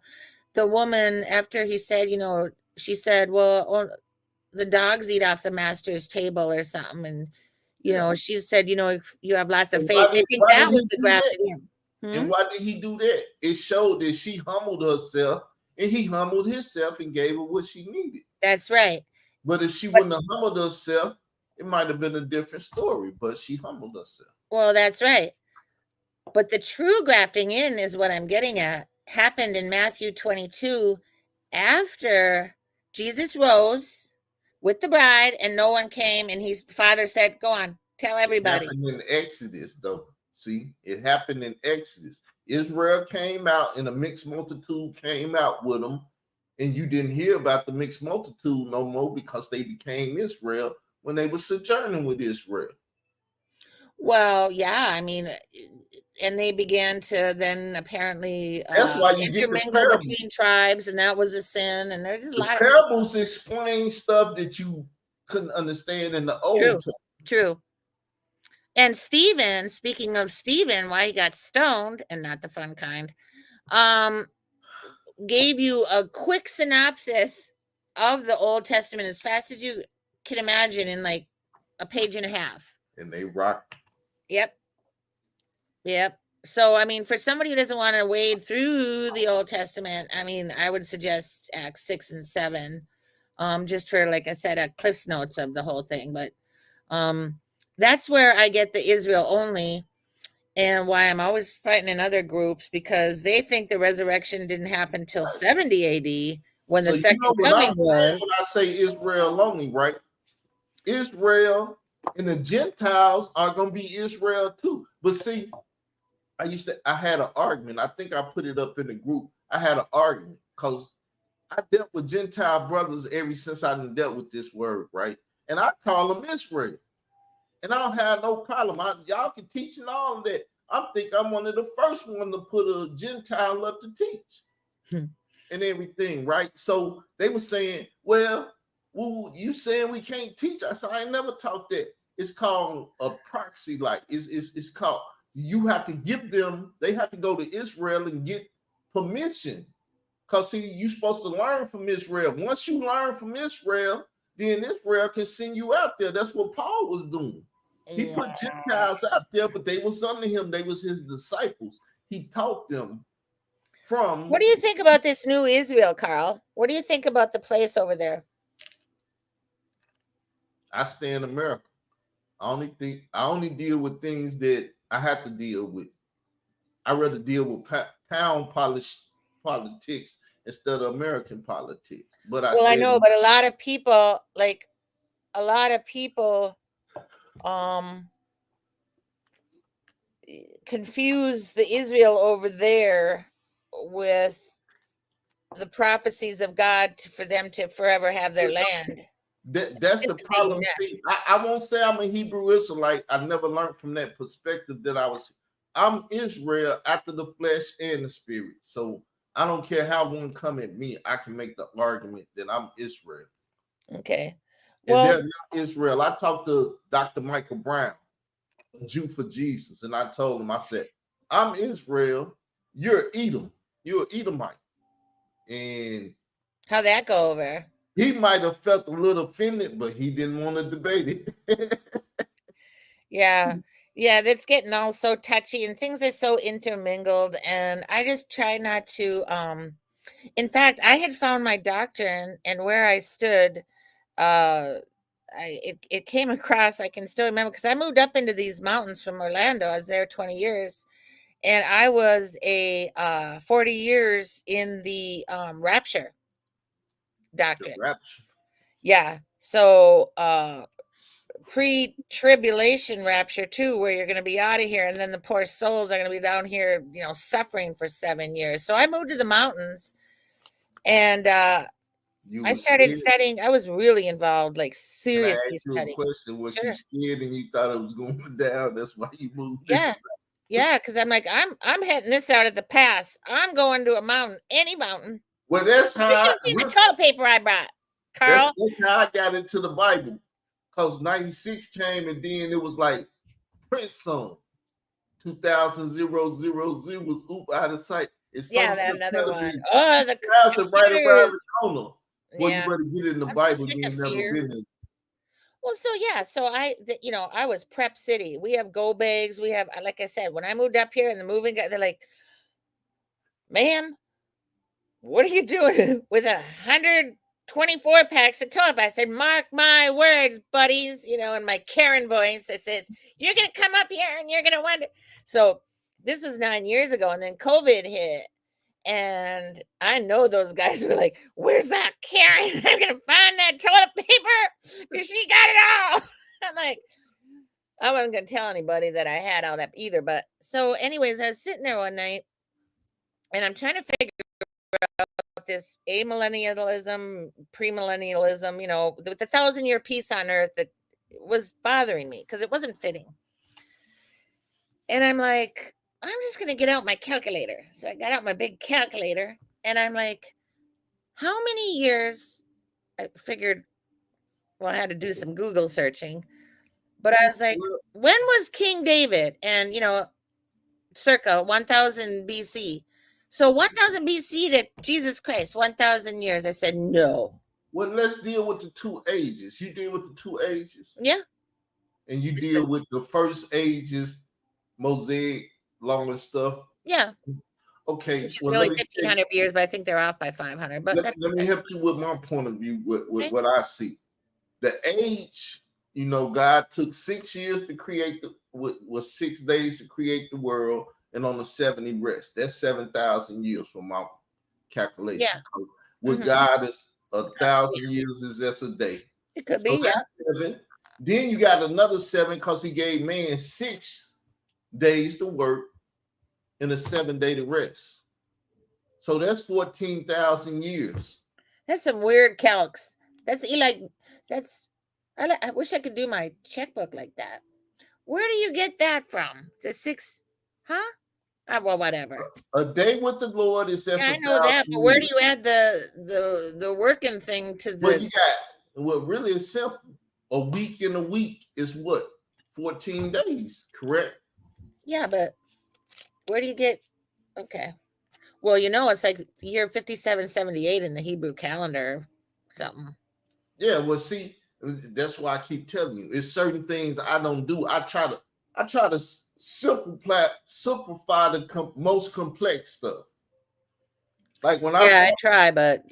woman, after he said, you know, she said, well, the dogs eat off the master's table or something. And, you know, she said, you know, if you have lots of faith. I think that was the grafted in. And why did he do that? It showed that she humbled herself and he humbled himself and gave her what she needed. That's right. But if she wouldn't have humbled herself, it might have been a different story, but she humbled herself. Well, that's right. But the true grafting in is what I'm getting at. Happened in Matthew 22 after Jesus rose with the bride and no one came, and his father said, go on, tell everybody. It happened in Exodus, though. See, it happened in Exodus. Israel came out and a mixed multitude came out with them, and you didn't hear about the mixed multitude no more because they became Israel when they were sojourning with Israel. Well, yeah, I mean, and they began to then apparently that's why you intermingle between tribes, and that was a sin. And there's just a lot of parables explain stuff that you couldn't understand in the Old Testament. True. And Stephen, speaking of Stephen, why he got stoned and not the fun kind, gave you a quick synopsis of the Old Testament as fast as you can imagine in like a page and a half. And they rock. Yep. So, I mean, for somebody who doesn't want to wade through the Old Testament, I mean, I would suggest Acts 6 and 7, just for, like I said, a Cliff's Notes of the whole thing. But that's where I get the Israel only, and why I'm always fighting in other groups, because they think the resurrection didn't happen till 70 AD when the second coming was. When I say Israel only, right? Israel and the Gentiles are going to be Israel too. But see, I had an argument. I think I put it up in the group. I had an argument because I dealt with Gentile brothers ever since I done dealt with this word, right? And I call them Israel. And I don't have no problem. Y'all can teach and all of that. I think I'm one of the first one to put a Gentile up to teach and everything, right? So they were saying, well, you saying we can't teach? I said, I ain't never taught that. It's called a proxy, like it's called, you have to give them, they have to go to Israel and get permission. Because see, you're supposed to learn from Israel. Once you learn from Israel, then Israel can send you out there. That's what Paul was doing. He put Gentiles out there, but they was under him. They was his disciples. He taught them from. What do you think about this new Israel, Carl? What do you think about the place over there? I stay in America. I only deal with things that I have to deal with. I rather deal with town politics instead of American politics. But I know, but a lot of people confuse the Israel over there with the prophecies of God for them to forever have their land. That's the problem. See, I won't say I'm a Hebrew Israelite. I never learned from that perspective that I'm Israel after the flesh and the spirit. So I don't care how one come at me. I can make the argument that I'm Israel. Okay. Well, and they're not Israel. I talked to Dr. Michael Brown, Jew for Jesus, and I told him, I said, I'm Israel. You're Edom. You're Edomite. And how'd that go over? He might have felt a little offended, but he didn't want to debate it. Yeah, that's getting all so touchy and things are so intermingled. And I just try not to. In fact, I had found my doctrine and where I stood. It came across. I can still remember because I moved up into these mountains from Orlando. I was there 20 years, and I was 40 years in the rapture doctrine. Yeah. So pre-tribulation rapture too, where you're going to be out of here and then the poor souls are going to be down here, suffering for 7 years. So I moved to the mountains and I started studying. I was really involved, like seriously studying. A question. Was you scared and you thought it was going down? That's why you moved. Yeah, because I'm like, I'm heading this out of the pass. I'm going to a mountain, any mountain. Well, that's how you should see the toilet paper I brought, Carl. That's how I got into the Bible. Because 96 came and then it was like Prince song. 2000 was oop out of sight. It's that another one. Oh, the right around the corner. Well, you better get it in the Bible. You ain't never been in. Well, so I was prep city. We have go bags. We have, like I said, when I moved up here and the moving guy, they're like, ma'am, what are you doing with 124 packs of toilet paper? I said, mark my words, buddies, in my Karen voice. I said, you're going to come up here and you're going to wonder. So this was 9 years ago. And then COVID hit. And I know those guys were like, where's that Karen? I'm going to find that toilet paper because she got it all. I'm like, I wasn't going to tell anybody that I had all that either. But so anyways, I was sitting there one night and I'm trying to figure out this amillennialism, premillennialism, with the 1,000-year peace on earth that was bothering me because it wasn't fitting. And I'm like, I'm just going to get out my calculator. So I got out my big calculator and I'm like, how many years? I figured, I had to do some Google searching, but I was like, when was King David? And, circa 1000 BC. So 1000 BC to Jesus Christ, 1000 years. I said, no. Well, let's deal with the 2 ages. You deal with the 2 ages? Yeah. And you deal with the first ages, Mosaic, law and stuff? Yeah. Okay. Which is really 1,500 years, but I think they're off by 500. But let me help you with my point of view, with what I see. The age, God took 6 years to create was 6 days to create the world, and on the 70 rest. That's 7,000 years from my calculation. Yeah. With God, is 1,000 years is just a day. It could be, that's 7. Then you got another 7 because he gave man 6 days to work and a 7 day to rest. So that's 14,000 years. That's some weird calcs. That's Eli. That's I wish I could do my checkbook like that. Where do you get that from? The 6, huh? Well, whatever. A day with the Lord is just Yeah, I a know that, 1,000 but where do years. you add the working thing to Well, the? you got what really is simple. A week in a week is what? 14 days, correct? Yeah, but where do you get? Okay. Well, it's like the year 5778 in the Hebrew calendar, something. Yeah, well, see, that's why I keep telling you, it's certain things I don't do. I try to simplify the most complex stuff. Like when Yeah, I try, but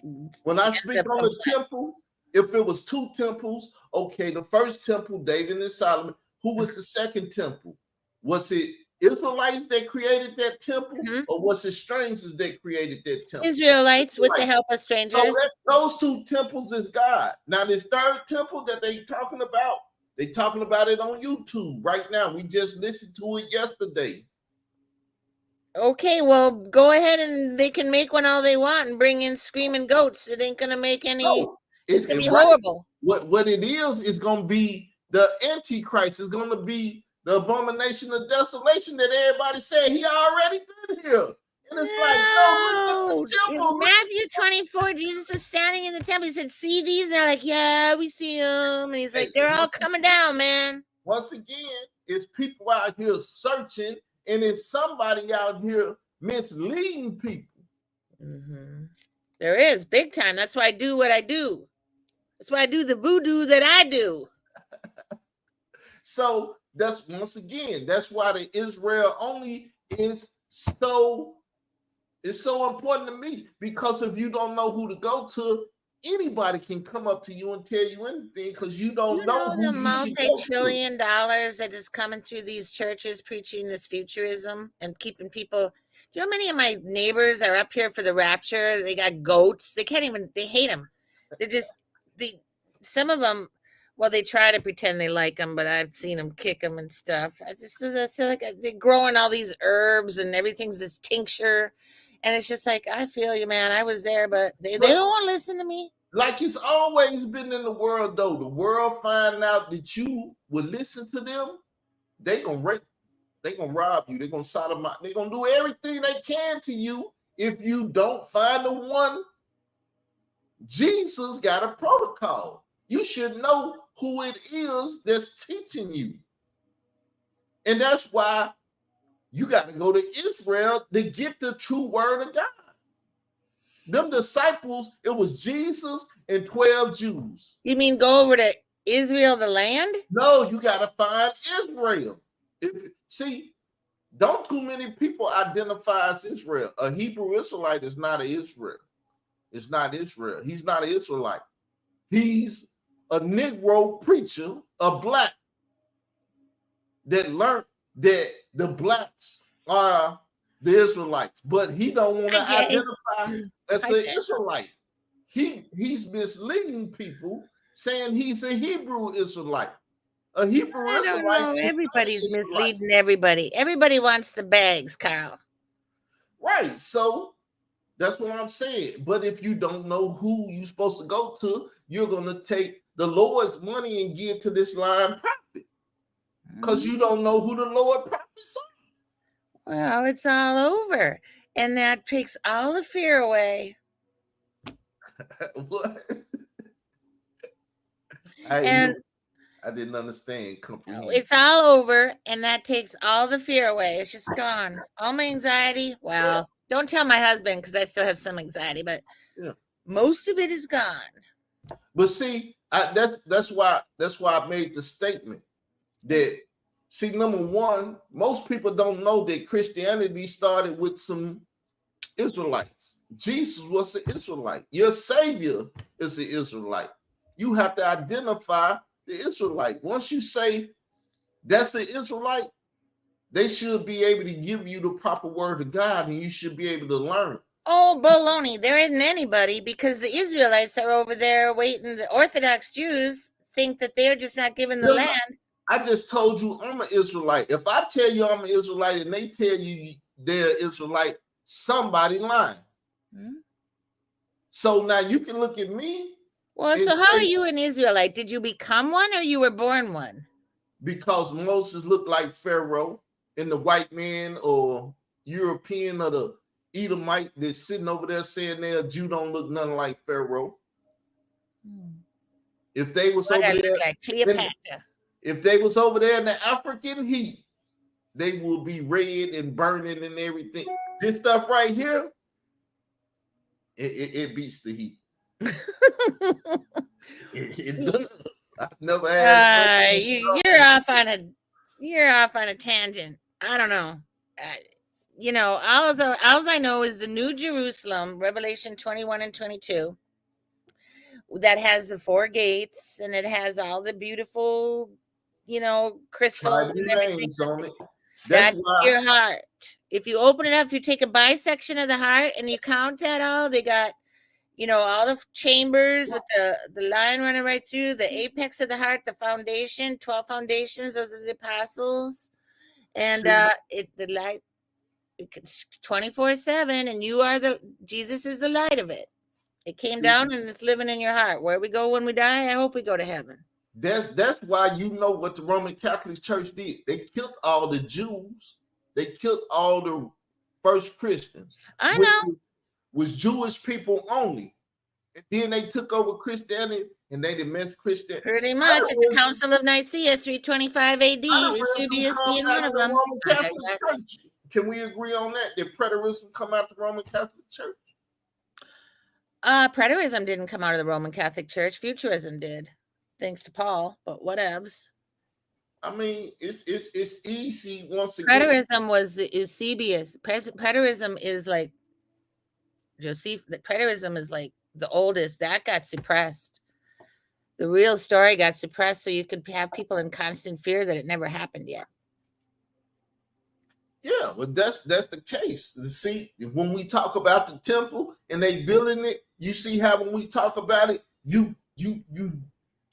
I speak on the temple, if it was 2 temples, okay, the first temple, David and Solomon. Who was the second temple? Was it Israelites that created that temple, or was it strangers that created that temple? Israelites with the help of strangers. So those 2 temples is God. Now this third temple that they talking about it on YouTube right now. We just listened to it yesterday. Okay, well, go ahead and they can make one all they want and bring in screaming goats. It ain't gonna make any. No, it's gonna be horrible. What it is gonna be the Antichrist. Is gonna be the abomination of desolation that everybody said he already been here. And it's no, in Matthew 24, Jesus was standing in the temple. He said, "See these?" And they're like, "Yeah, we see them." And he's like, "They're all coming down, man." Once again, it's people out here searching, and it's somebody out here misleading people. Mm-hmm. There is big time. That's why I do what I do. That's why I do the voodoo that I do. So that's once again, that's why the Israel only is so important to me, because if you don't know who to go to, anybody can come up to you and tell you anything because you don't know who the multi-trillion dollars that is coming through these churches preaching this futurism and keeping people. Do you know how many of my neighbors are up here for the rapture? They got goats. They can't even. They hate them. They're just some of them. Well, they try to pretend they like them, but I've seen them kick them and stuff. It's like they're growing all these herbs and everything's this tincture. And it's just like, I feel you, man. I was there, but they don't want to listen to me. Like it's always been in the world, though. The world find out that you would listen to them, they gonna rape, they gonna rob you, they gonna sodomize, they gonna do everything they can to you if you don't find the one. Jesus got a protocol. You should know who it is that's teaching you. And that's why you got to go to Israel to get the true word of God. Them disciples, it was Jesus and 12 Jews. You mean go over to Israel, the land? No, you got to find Israel. See, don't too many people identify as Israel. A Hebrew Israelite is not an Israel. It's not Israel. He's not an Israelite. He's a Negro preacher, a black, that learned that the blacks are the Israelites, but he don't want to identify as an Israelite. He's misleading people, saying he's a Hebrew Israelite. A Hebrew Israelite. Everybody's misleading everybody. Everybody wants the bags, Carl. Right. So that's what I'm saying. But if you don't know who you're supposed to go to, you're going to take the Lord's money and give to this lying prophet, because you don't know who the Lord prophets are. Well, it's all over. And that takes all the fear away. What? I didn't understand. It's all over, and that takes all the fear away. It's just gone. All my anxiety. Well, don't tell my husband, because I still have some anxiety, but most of it is gone. But see, that's why I made the statement that, see, number one, most people don't know that Christianity started with some Israelites. Jesus was an Israelite. Your Savior is an Israelite. You have to identify the Israelite. Once you say that's an Israelite, they should be able to give you the proper word of God, and you should be able to learn. Oh, baloney. There isn't anybody, because the Israelites are over there waiting. The Orthodox Jews think that they're just not given the land. I just told you I'm an Israelite. If I tell you I'm an Israelite and they tell you they're Israelite, somebody lying. So now you can look at me. Well, so how are you an Israelite? Did you become one or you were born one? Because Moses looked like Pharaoh, and the white man or European or the Edomite that's sitting over there saying they're a Jew don't look nothing like Pharaoh. If they was over there, like Cleopatra. If they was over there in the African heat, they will be red and burning and everything. This stuff right here, it beats the heat. it does. I've never had. You're off on a tangent. I don't know. All I know is the New Jerusalem, Revelation 21 and 22, that has the 4 gates and it has all the beautiful, crystals and everything. On it. That's your heart. If you open it up, if you take a bisection of the heart and you count that all, they got, all the chambers with the line running right through, the apex of the heart, the foundation, 12 foundations, those are the apostles. And the light, it's 24/7, and Jesus is the light of it. It came down and it's living in your heart. Where we go when we die, I hope we go to heaven. That's why you know what the Roman Catholic Church did. They killed all the Jews. They killed all the first Christians. I know. Was Jewish people only. And then they took over Christianity and they diminished Christianity. Pretty much. At the Council of Nicaea, 325 AD. Eusebius being one of them. Can we agree on that? Did preterism come out the Roman Catholic Church? Preterism didn't come out of the Roman Catholic Church. Futurism did, thanks to Paul. But whatevs. I mean, it's easy once again. Preterism was Eusebius. Preterism is like Joseph. Preterism is like the oldest. That got suppressed. The real story got suppressed, so you could have people in constant fear that it never happened yet. Yeah, but that's the case. See, when we talk about the temple and they building it, you see how when we talk about it, you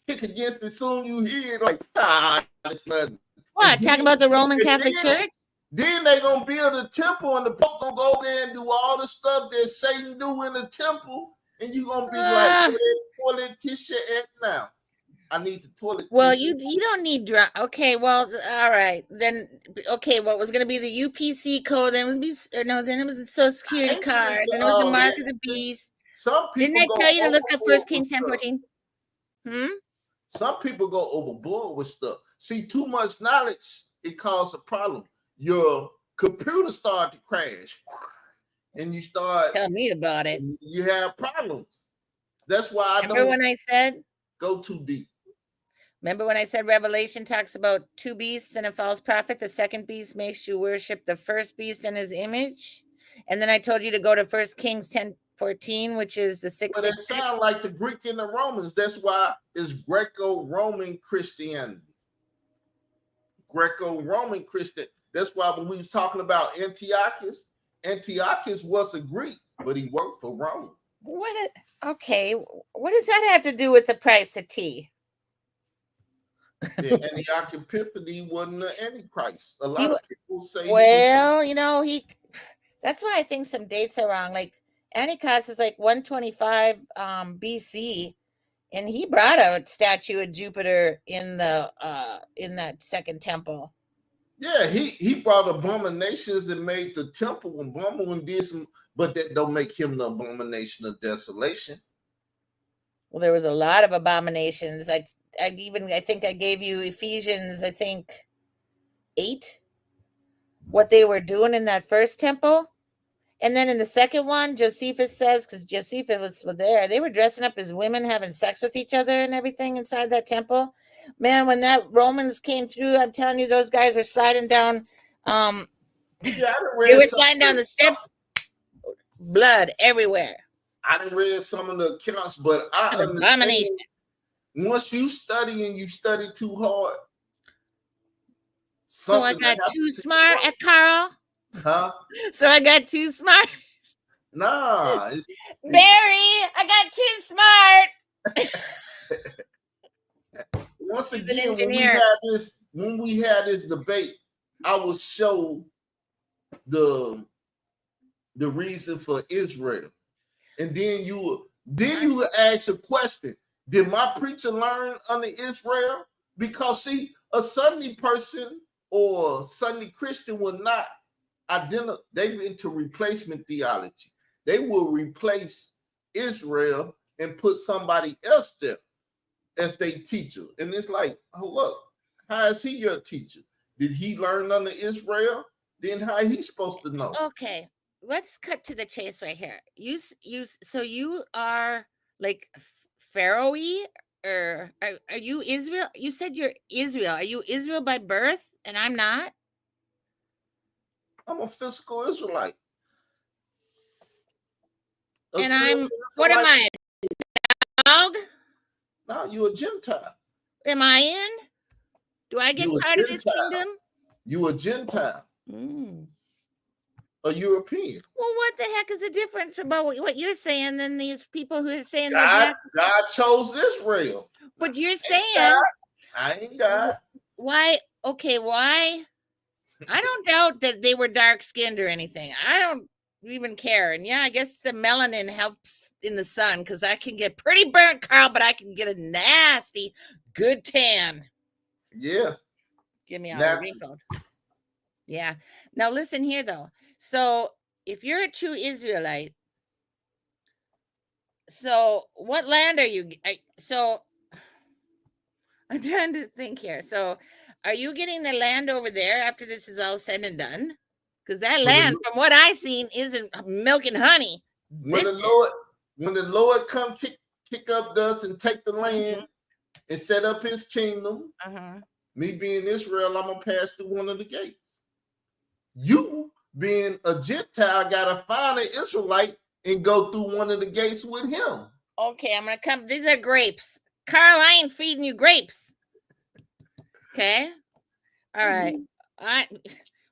kick against it soon. You hear it like, it's nothing. What? Talking about the Roman Catholic Church? Then they gonna build a temple, and the Pope gonna go there and do all the stuff that Satan do in the temple, and you gonna be like, toilet tissue now. I need the toilet. Well, you don't need okay. Well, all right then. Okay, what was going to be the UPC code? Then it was then it was a Social Security card. Then it was the mark of the beast. Some people didn't I tell you to look up 1 Kings 10:14? Some people go overboard with stuff. See, too much knowledge, it causes a problem. Your computer start to crash, and you start. Tell me about it. You have problems. That's why I remember when I said go too deep. Remember when I said Revelation talks about 2 beasts and a false prophet? The second beast makes you worship the first beast in his image. And then I told you to go to 1 Kings 10:14, which is the 6. But it sounds like the Greek and the Romans. That's why it's Greco-Roman Christianity. Greco-Roman Christian. That's why when we was talking about Antiochus was a Greek, but he worked for Rome. Okay, what does that have to do with the price of tea? The Antioch Epiphany wasn't the Antichrist. A lot of people say. Well, that's why I think some dates are wrong. Like Antichrist is like 125 BC, and he brought a statue of Jupiter in that second temple. Yeah, he brought abominations and made the temple abominable and did some, but that don't make him the abomination of desolation. Well, there was a lot of abominations. I think I gave you Ephesians, 8, what they were doing in that first temple. And then in the second one, Josephus says, because Josephus was there, they were dressing up as women, having sex with each other and everything inside that temple. Man, when that Romans came through, I'm telling you, those guys were sliding down. They were sliding down the steps, blood everywhere. I didn't read some of the accounts, but I understand. Once you study and you study too hard. So I got too smart at Carl? Huh? So I got too smart? Nah. Barry, I got too smart. Once again, when we had this debate, I will show the reason for Israel. And then you Then you ask a question: did my preacher learn under Israel? Because see, a Sunday person or Sunday Christian will not identify. They into replacement theology. They will replace Israel and put somebody else there as their teacher. And it's like, oh look, how is he your teacher? Did he learn under Israel? Then how he supposed to know? Okay, let's cut to the chase right here. So you are like Pharaoh-y, or are you Israel? You said you're Israel. Are you Israel by birth and I'm not? I'm a physical Israelite. And I'm, what am I, a dog? No, you a Gentile. Am I in? Do I get part of this kingdom? You a Gentile. A European. Well, what the heck is the difference about what you're saying than these people who are saying God chose Israel? But you're saying I ain't God. Why? Okay, why? I don't doubt that they were dark skinned or anything. I don't even care. And yeah, I guess the melanin helps in the sun because I can get pretty burnt, Carl, but I can get a nasty good tan. Yeah. Give me all wrinkled. Yeah. Now listen here though. So if you're a true Israelite, so what land are you? So I'm trying to think here. So are you getting the land over there after this is all said and done? Because that land, from what I've seen, isn't milk and honey. When the Lord come kick up dust and take the land and set up his kingdom, me being Israel, I'm gonna pass through one of the gates. You being a Gentile gotta find an Israelite and go through one of the gates with him. Okay, I'm gonna come. These are grapes. Carl, I ain't feeding you grapes. Okay. All right.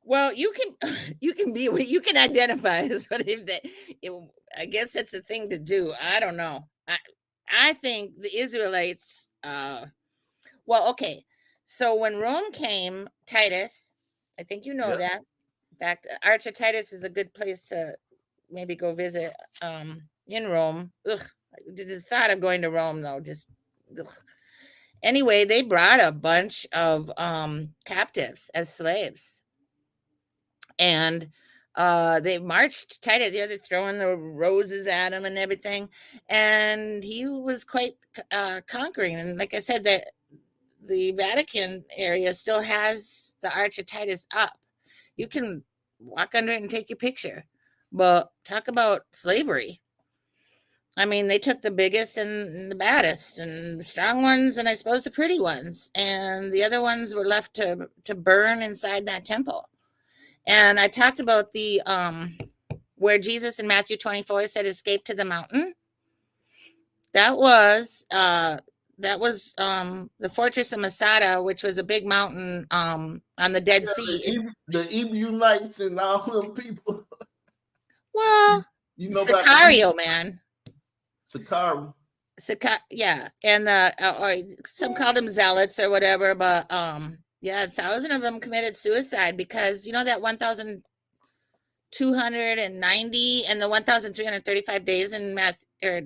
Well, you can identify as what if that. I guess that's the thing to do. I don't know. I think the Israelites. Well, okay. So when Rome came, Titus, I think you know that. In fact, Archer Titus is a good place to maybe go visit. In Rome. Ugh, the thought of going to Rome though, just. Ugh. Anyway, they brought a bunch of captives as slaves. And they marched Titus. They're throwing the roses at him and everything. And he was quite conquering. And like I said, that the Vatican area still has the Arch of Titus up. You can walk under it and take your picture. But talk about slavery. I mean, they took the biggest and the baddest and the strong ones and I suppose the pretty ones. And the other ones were left to burn inside that temple. And I talked about the where Jesus in Matthew 24 said, "Escape to the mountain." That was the fortress of Masada, which was a big mountain on the Dead Sea. The Ebionites and all them people. Well, you know Sicario, man. Sicario. Yeah, and or some called them zealots or whatever, but yeah, 1,000 of them committed suicide because you know that 1,290 and the 1,335 days in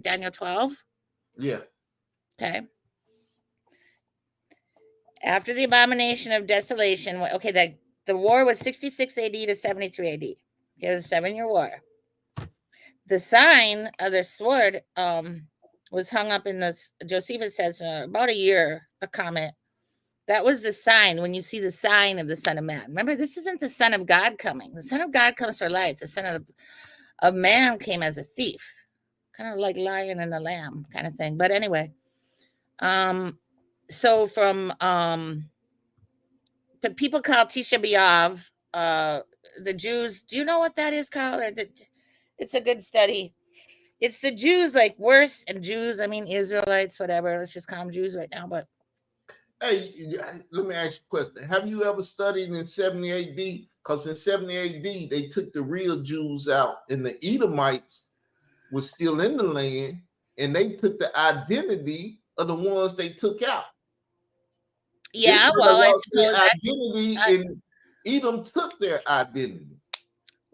Daniel 12. Yeah. Okay. After the abomination of desolation, okay, the war was 66 AD to 73 AD. It was a 7-year war. The sign of the sword was hung up in the, Josephus says, about a year, a comment. That was the sign when you see the sign of the Son of Man. Remember, this isn't the Son of God coming. The Son of God comes for life. The Son of Man came as a thief. Kind of like Lion and the Lamb kind of thing. But anyway, so from the people call Tisha B'Av, the Jews, do you know what that is, Carl? It's a good study. It's the Jews, like worse, and Jews, I mean Israelites, whatever. Let's just call them Jews right now. But hey, let me ask you a question. Have you ever studied in 70 AD? Because in 70 AD, they took the real Jews out, and the Edomites were still in the land, and they took the identity of the ones they took out. Yeah, well, I suppose identity, and Edom took their identity.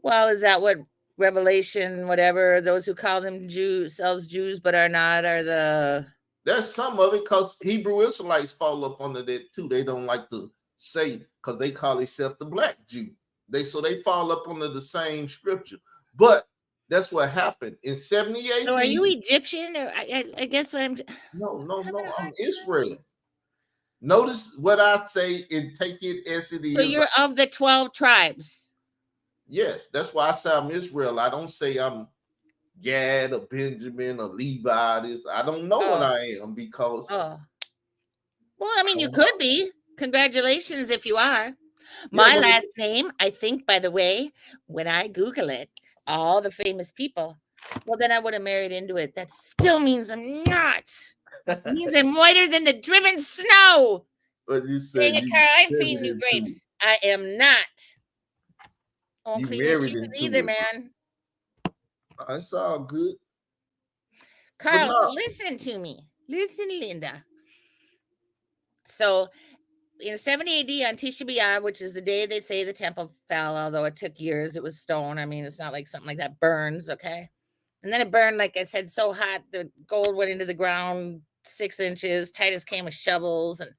Well, is that what Revelation, whatever. Those who call themselves Jews but are not are the. That's some of it, because Hebrew Israelites fall up under that too. They don't like to say, because they call themselves the black Jew. They fall up under the same scripture. But that's what happened in 70 AD. So are you Egyptian? Or I guess what I'm. No. I'm Israel. Notice what I say and take it as it is. So you're of the 12 tribes. Yes, that's why I say I'm Israel. I don't say I'm Gad or Benjamin or Levi. I don't know what I am, because. Oh. Well, I mean, you could be. Congratulations if you are. My last name, I think, by the way, when I Google it, all the famous people, well, then I would have married into it. That still means I'm not. It means I'm whiter than the driven snow. But you said Dang it, Carl, I'm feeding you grapes. I am not. I won't clean your shoes either, man. It's all good. Carl, so listen to me. Listen, Linda. So in 70 AD on Tisha B'Av, which is the day they say the temple fell, although it took years, it was stone. I mean, it's not like something like that burns, okay? And then it burned, like I said, so hot, the gold went into the ground 6 inches. Titus came with shovels. And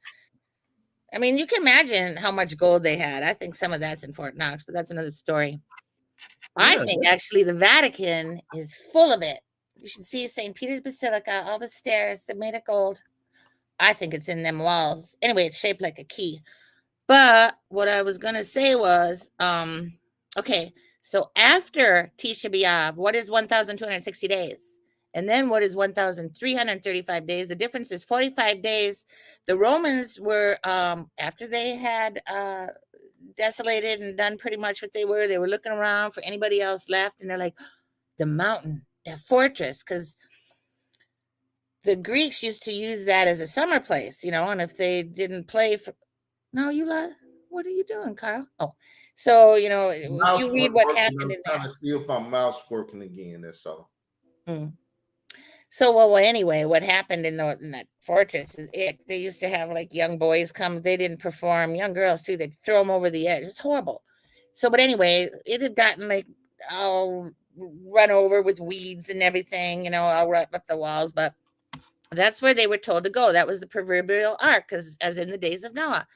I mean, you can imagine how much gold they had. I think some of that's in Fort Knox, but that's another story. I think actually the Vatican is full of it. You should see St. Peter's Basilica, all the stairs, they're made of gold. I think it's in them walls. Anyway, it's shaped like a key. But what I was going to say was, okay, so after Tisha B'Av, what is 1,260 days? And then what is 1,335 days? The difference is 45 days. The Romans were, after they had desolated and done pretty much what they were looking around for anybody else left. And they're like, the mountain, that fortress, because the Greeks used to use that as a summer place, and if they didn't play for, no, what are you doing, Carl? Oh, so, if you read what happened in there. I'm trying to see if my mouse working again, that's all. So, well, anyway, what happened in that fortress is they used to have like young boys come, they didn't perform, young girls too, they'd throw them over the edge. It was horrible. So, but anyway, it had gotten like all run over with weeds and everything, all right up the walls, but that's where they were told to go. That was the proverbial ark, as in the days of Noah.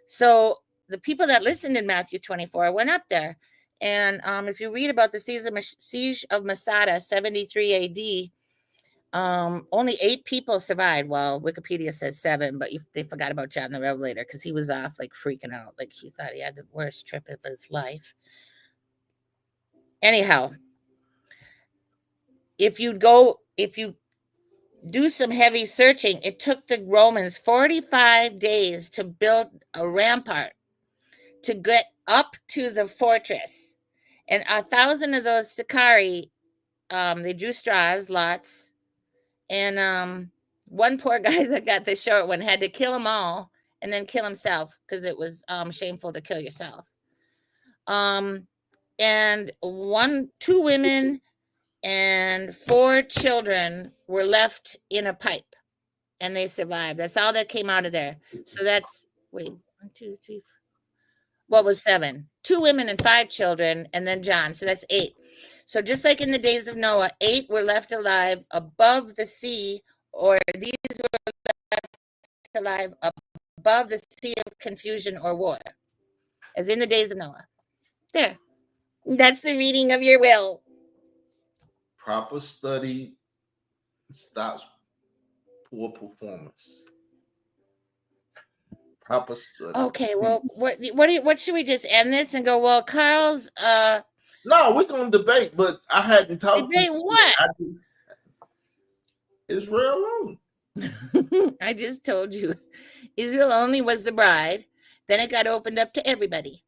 So the people that listened in Matthew 24 went up there. And if you read about the siege of Masada, 73 AD, only 8 people survived. Well, Wikipedia says 7, but they forgot about John the Revelator because he was off like freaking out. Like he thought he had the worst trip of his life. Anyhow, if you do some heavy searching, it took the Romans 45 days to build a rampart to get up to the fortress. And 1,000 of those Sicarii, they drew straws, lots. And one poor guy that got the short one had to kill them all and then kill himself because it was shameful to kill yourself. And 2 women and 4 children were left in a pipe and they survived. That's all that came out of there. So that's, 1, 2, 3, 4. What was 7? 2 women and 5 children, and then John. So that's 8. So just like in the days of Noah, 8 were left alive above the sea, or these were left alive above the sea of confusion or war, as in the days of Noah. There. That's the reading of your will. Proper study stops poor performance. Proper study. Okay, well, what should we just end this and go? Well, Carl's. No, we're gonna debate, but I hadn't talked. Debate what? Israel only. I just told you, Israel only was the bride. Then it got opened up to everybody.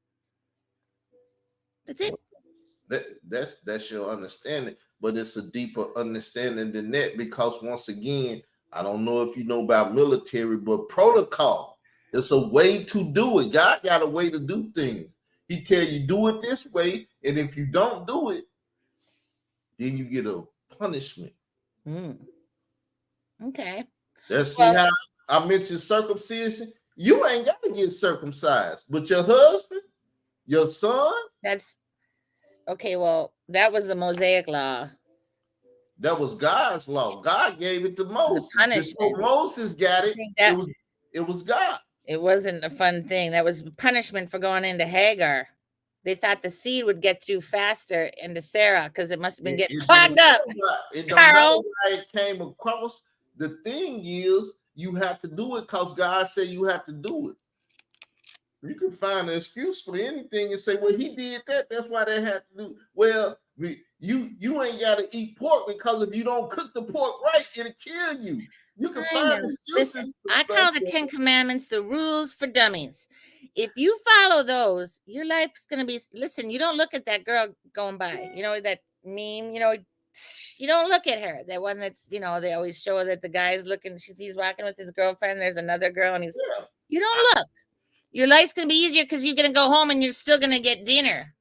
That's it. That's your understanding, but it's a deeper understanding than that, because once again, I don't know if you know about military, but protocol. It's a way to do it. God got a way to do things. He tell you do it this way, and if you don't do it, then you get a punishment. Okay. Let's see how I mentioned circumcision. You ain't got to get circumcised, but your husband, your son. That's Okay, well, that was the Mosaic law. That was God's law. God gave it to Moses. punishment. Before Moses got it, think that- it was God. It wasn't a fun thing. That was punishment for going into Hagar. They thought the seed would get through faster into Sarah because it must have been getting clogged up. It don't matter why it came across. The thing is, you have to do it because God said you have to do it. You can find an excuse for anything and say, well, he did that. That's why they had to do. Well, you ain't got to eat pork because if you don't cook the pork right, it'll kill you. You can find excuses. Listen, I call the 10 Commandments the rules for dummies. If you follow those, your life's going to be, listen, you don't look at that girl going by, you know, that meme, you know, you don't look at her. That one that's, you know, they always show that the guy's looking, he's walking with his girlfriend. There's another girl and you don't look. Your life's going to be easier because you're going to go home and you're still going to get dinner.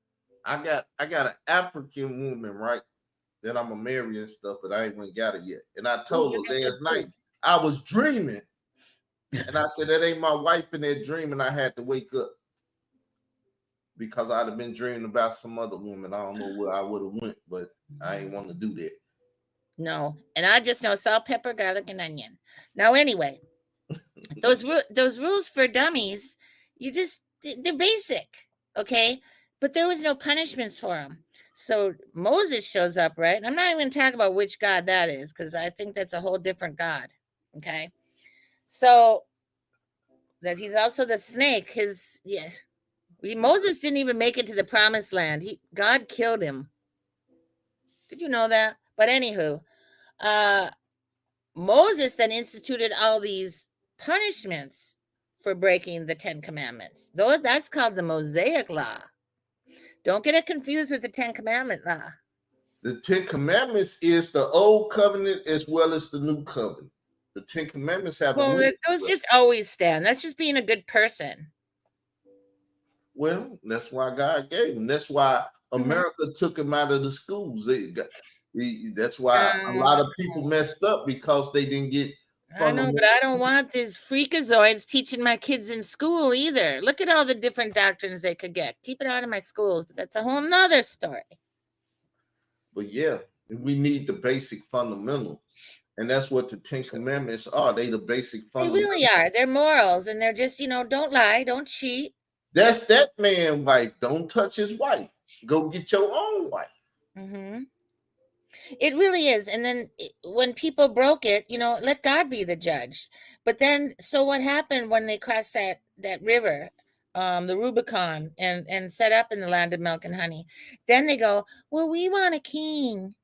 I got an African woman, right, that I'm going to marry and stuff, but I ain't even got it yet. And I told her last night, I was dreaming. And I said, that ain't my wife in that dream. And I had to wake up because I'd have been dreaming about some other woman. I don't know where I would have went, but I ain't want to do that. No. And I just know salt, pepper, garlic, and onion. Now, anyway, those rules for dummies, they're basic, okay? But there was no punishments for them. So Moses shows up, right? And I'm not even talking about which God that is because I think that's a whole different God, okay? So that he's also the snake. Moses didn't even make it to the promised land. God killed him. Did you know that? But anywho, Moses then instituted all these punishments for breaking the 10 Commandments. That's called the Mosaic law. Don't get it confused with the 10 Commandment law. The 10 Commandments is the old covenant as well as the new covenant. The 10 Commandments have those just always stand. That's just being a good person. Well, that's why God gave them. That's why America took them out of the schools. That's why a lot of people messed up because they didn't get. I know, but I don't want these freakazoids teaching my kids in school either. Look at all the different doctrines they could get. Keep it out of my schools, but that's a whole nother story. But yeah, we need the basic fundamentals. And that's what the 10 Commandments are. They the basic fundamentals. They really are. They're morals. And they're just, don't lie. Don't cheat. That's that man's wife. Don't touch his wife. Go get your own wife. Mm-hmm. It really is. And then when people broke it, let God be the judge. But then, so what happened when they crossed that river, the Rubicon, and set up in the land of milk and honey? Then they go, well, we want a king.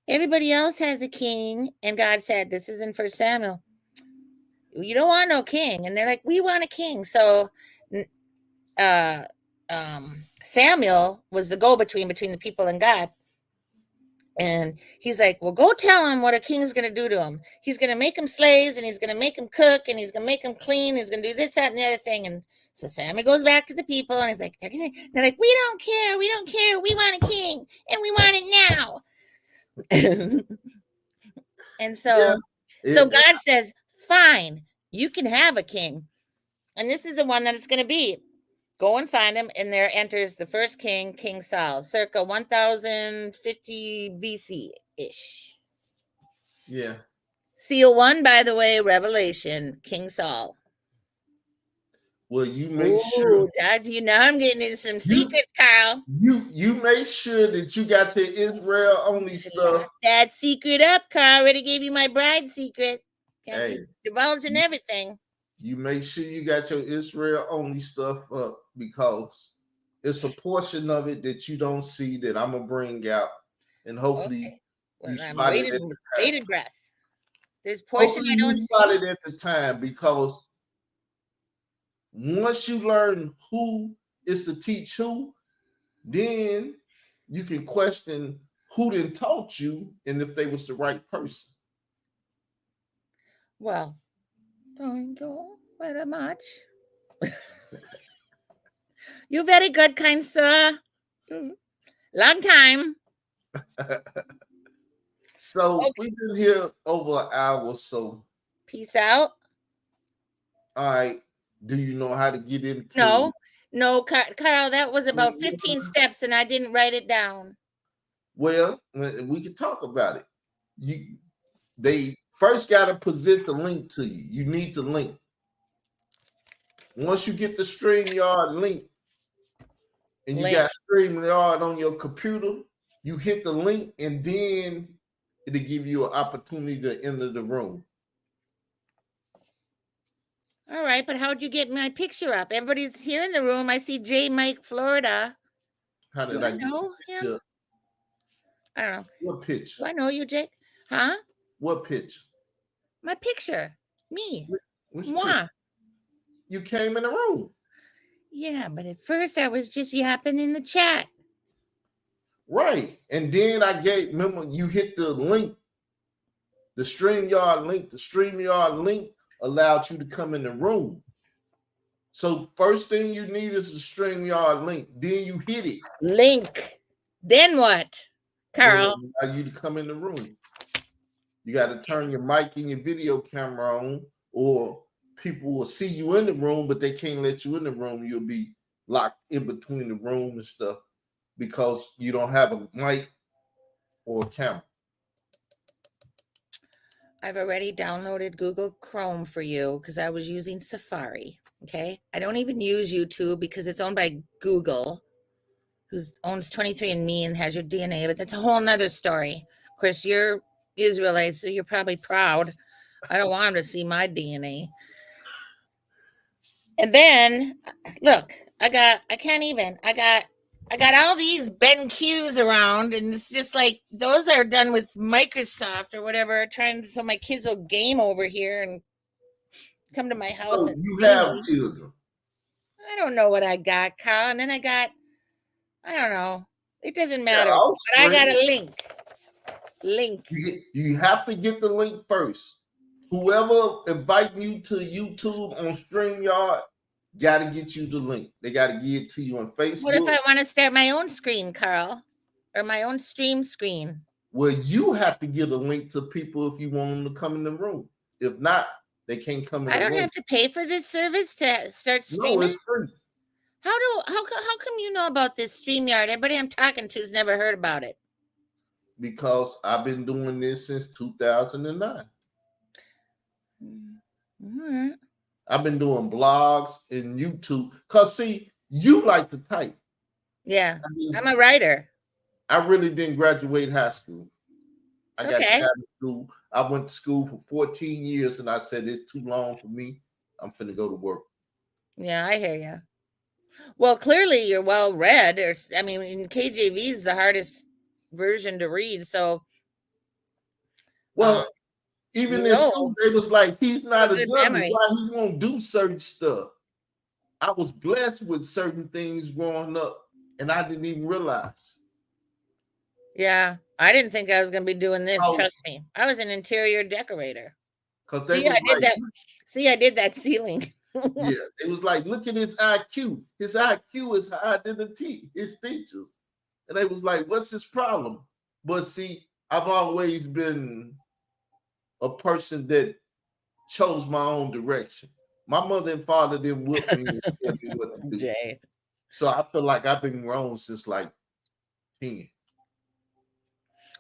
Everybody else has a king. And God said, this is in 1 Samuel. You don't want no king. And they're like, we want a king. So Samuel was the go-between between the people and God. And he's like, well, go tell him what a king is going to do to him. He's going to make them slaves, and he's going to make them cook, and he's going to make them clean. He's going to do this, that, and the other thing. And so Samuel goes back to the people, and he's like, they're like, we don't care. We don't care. We want a king, and we want it now. And so God says, fine, you can have a king. And this is the one that it's going to be. Go and find him, and there enters the first king, King Saul, circa 1050 BC-ish. Yeah. Seal 1, by the way, Revelation, King Saul. Well, you make sure. God, I'm getting into some secrets, Carl. You make sure that you got your Israel only stuff. Lock that secret up, Carl. I already gave you my bride secret. Can't be divulging everything. You make sure you got your Israel only stuff up because it's a portion of it that you don't see that I'm gonna bring out, and hopefully you spot it at the bated breath. There's portion I don't spot it at the time, because once you learn who is to teach who, then you can question who didn't taught you and if they was the right person. Well, don't go very much. You're very good, kind sir. Long time. So we've been here over an hour, so peace out. All right. Do you know how to get into? No, No, Carl, that was about 15 steps, and I didn't write it down. Well, we can talk about it. They first got to present the link to you. You need the link. Once you get the StreamYard link, and you got StreamYard on your computer, you hit the link, and then it'll give you an opportunity to enter the room. All right, but how'd you get my picture up? Everybody's here in the room. I see J. Mike Florida. How did I know him? I don't know. What picture? Do I know you, Jake? Huh? What picture? My picture. Me. Which Moi. picture? You came in the room. Yeah, but at first I was just yapping in the chat. Right. And then remember, you hit the link, the StreamYard link. The StreamYard link allowed you to come in the room. So first thing you need is the StreamYard link. Then you hit it. Link. Then what, Carl? Then allow you to come in the room. You got to turn your mic and your video camera on, or people will see you in the room, but they can't let you in the room. You'll be locked in between the room and stuff because you don't have a mic or a camera. I've already downloaded Google Chrome for you because I was using Safari. Okay. I don't even use YouTube because it's owned by Google, who owns 23andMe and has your DNA, but that's a whole nother story. Of course, you're Israelite, so you're probably proud. I don't want them to see my DNA. And then look, I got all these BenQs around, and it's just like those are done with Microsoft or whatever, so my kids will game over here and come to my house. Oh, you have children. I don't know what I got, Carl. And then I don't know. It doesn't matter. But I got a link. You have to get the link first. Whoever inviting you to YouTube on StreamYard got to get you the link. They got to give it to you on Facebook. What if I want to start my own screen, Carl? Or my own stream screen? Well, you have to give a link to people if you want them to come in the room. If not, they can't come in the room. I don't have to pay for this service to start streaming? No, it's free. How come you know about this StreamYard? Everybody I'm talking to has never heard about it. Because I've been doing this since 2009. Mm-hmm. I've been doing blogs and YouTube. Because, see, you like to type. Yeah, I'm a writer. I really didn't graduate high school. I got out of school. I went to school for 14 years, and I said, it's too long for me. I'm finna go to work. Yeah, I hear you. Well, clearly you're well read. In KJV is the hardest version to read. So, well, even in school, they was like, he's not a dummy. Why he won't do certain stuff? I was blessed with certain things growing up, and I didn't even realize. Yeah, I didn't think I was going to be doing this. Trust me, I was an interior decorator. See, I did that. See, I did that ceiling. Yeah, it was like, look at his IQ. His IQ is higher than his teachers. And they was like, what's his problem? But see, I've always been a person that chose my own direction. My mother and father didn't whip me and tell me what to do. Jay. So I feel like I've been grown since like 10.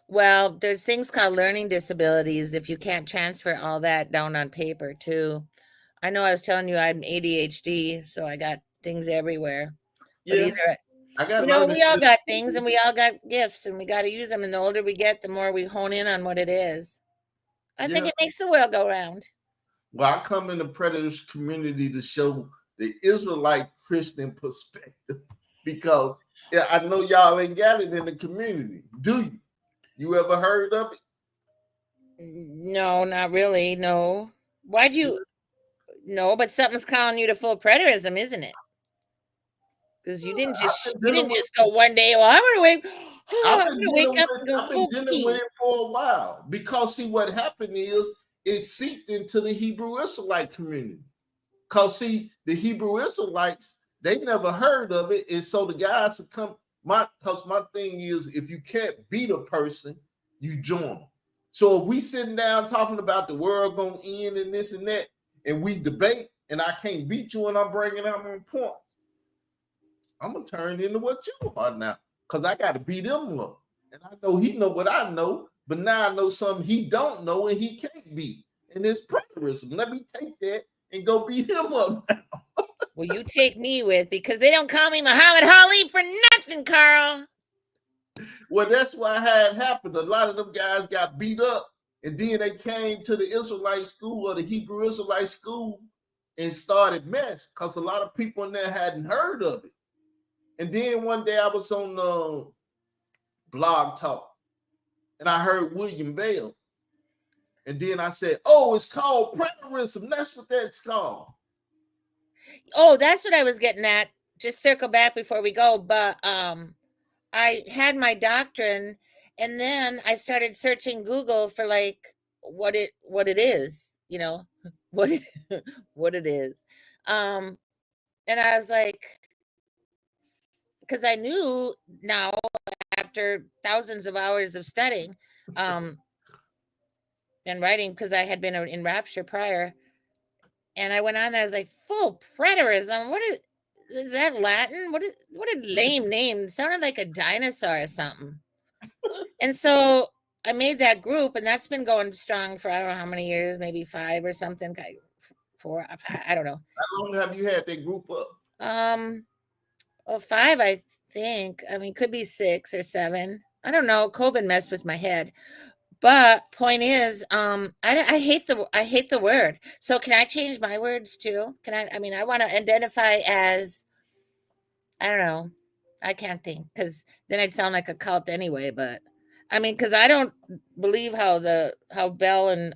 Well, there's things called learning disabilities if you can't transfer all that down on paper too. I know I was telling you I'm ADHD, so I got things everywhere. Yeah, we all got things and we all got gifts and we got to use them. And the older we get, the more we hone in on what it is. I think it makes the world go round. Well, I come in the Preterism community to show the Israelite Christian perspective because I know y'all ain't got it in the community. Do you? You ever heard of it? No, not really. No. Why'd you? No, but something's calling you to full preterism, isn't it? Because you didn't just go one day. Well, I'm gonna wake. I've been dealing with it for a while because see what happened is it seeped into the Hebrew Israelite community. Because see the Hebrew Israelites they never heard of it, and so the guys would come. Because my thing is if you can't beat a person, you join them. So if we sitting down talking about the world gonna end and this and that, and we debate, and I can't beat you, and I'm bringing out my points, I'm gonna turn into what you are now, cause I got to beat him up, and I know he know what I know, but now I know something he don't know and he can't beat, and it's preterism. Let me take that and go beat him up. Well, you take me with, because they don't call me Muhammad Ali for nothing, Carl. Well, that's why how it happened. A lot of them guys got beat up, and then they came to the Israelite school or the Hebrew Israelite school and started mess, because a lot of people in there hadn't heard of it. And then one day I was on Blog Talk, and I heard William Bell. And then I said, oh, it's called preterism. That's what that's called. Oh, that's what I was getting at. Just circle back before we go. But I had my doctrine, and then I started searching Google for like what it is, you know, what it what it is. And I was like, because I knew now after thousands of hours of studying and writing, because I had been in Rapture prior, and I went on there. I was like, full preterism. What is that Latin? What a lame name. It sounded like a dinosaur or something. And so I made that group, and that's been going strong for I don't know how many years, maybe 5 or something. 4, I don't know. How long have you had that group up? Well, 5, I think. I mean, could be 6 or 7. I don't know. COVID messed with my head. But point is, I hate the word. So can I change my words too? Can I? I mean, I want to identify as, I don't know. I can't think, because then I'd sound like a cult anyway. But I mean, because I don't believe how Bell and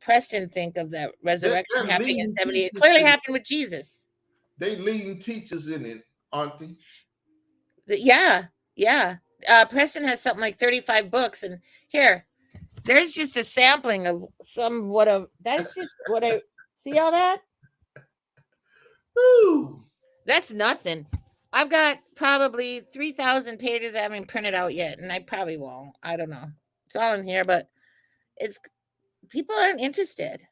Preston think of that resurrection happening in 70. It clearly happened with Jesus. They leading teachers in it, aren't they? Yeah. Preston has something like 35 books, and here, there's just a sampling of that's just what I see. All that. Woo. That's nothing. I've got probably 3,000 pages I haven't printed out yet, and I probably won't. I don't know. It's all in here, but people aren't interested.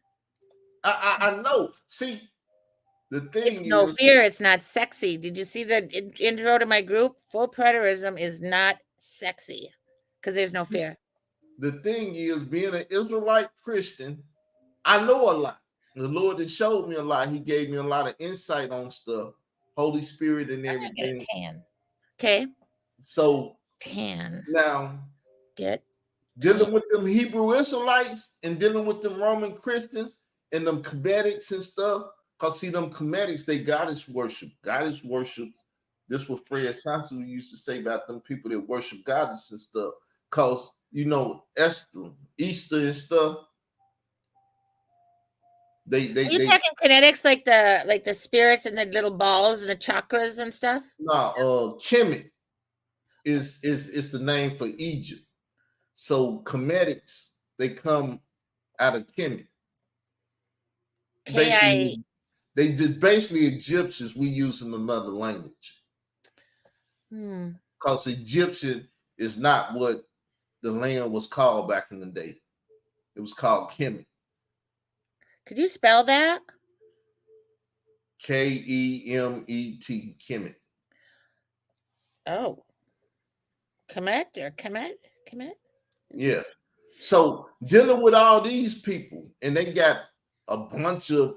I know. See, the thing it's no fear. It's not sexy. Did you see the intro to my group? Full preterism is not sexy because there's no fear. The thing is, being an Israelite Christian, I know a lot. The Lord has showed me a lot. He gave me a lot of insight on stuff, Holy Spirit and everything. Okay. So now dealing with them Hebrew Israelites and dealing with them Roman Christians and them Comedics and stuff. Because see, them Comedics, they goddess worship. Goddess worship. This what Fred Sansu used to say about them people that worship goddess and stuff. Because, you know, Easter and stuff. Are you talking kinetics, like the spirits and the little balls and the chakras and stuff? No, Kemet is the name for Egypt. So Comedics, they come out of Kemet. They did basically Egyptians. We using another language. Because Egyptian is not what the land was called back in the day. It was called Kemet. Could you spell that? Kemet. Kemet. Oh. Kemet? Yeah. So dealing with all these people, and they got a bunch of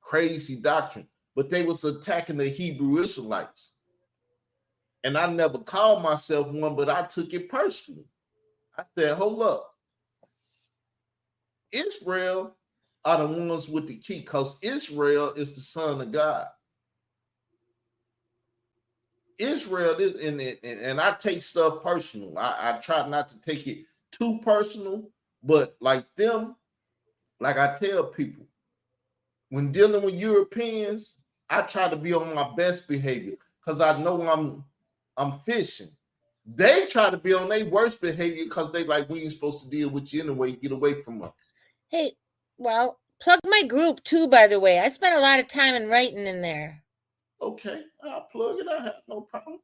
crazy doctrine, but they was attacking the Hebrew Israelites. And I never called myself one, but I took it personally. I said, hold up. Israel are the ones with the key, because Israel is the son of God. Israel is in it, and I take stuff personal. I try not to take it too personal, but like them, like I tell people, when dealing with Europeans, I try to be on my best behavior because I know I'm fishing. They try to be on their worst behavior because they like, we ain't supposed to deal with you anyway. Get away from us. Hey, well, plug my group too, by the way. I spent a lot of time in writing in there. Okay, I'll plug it. I have no problem.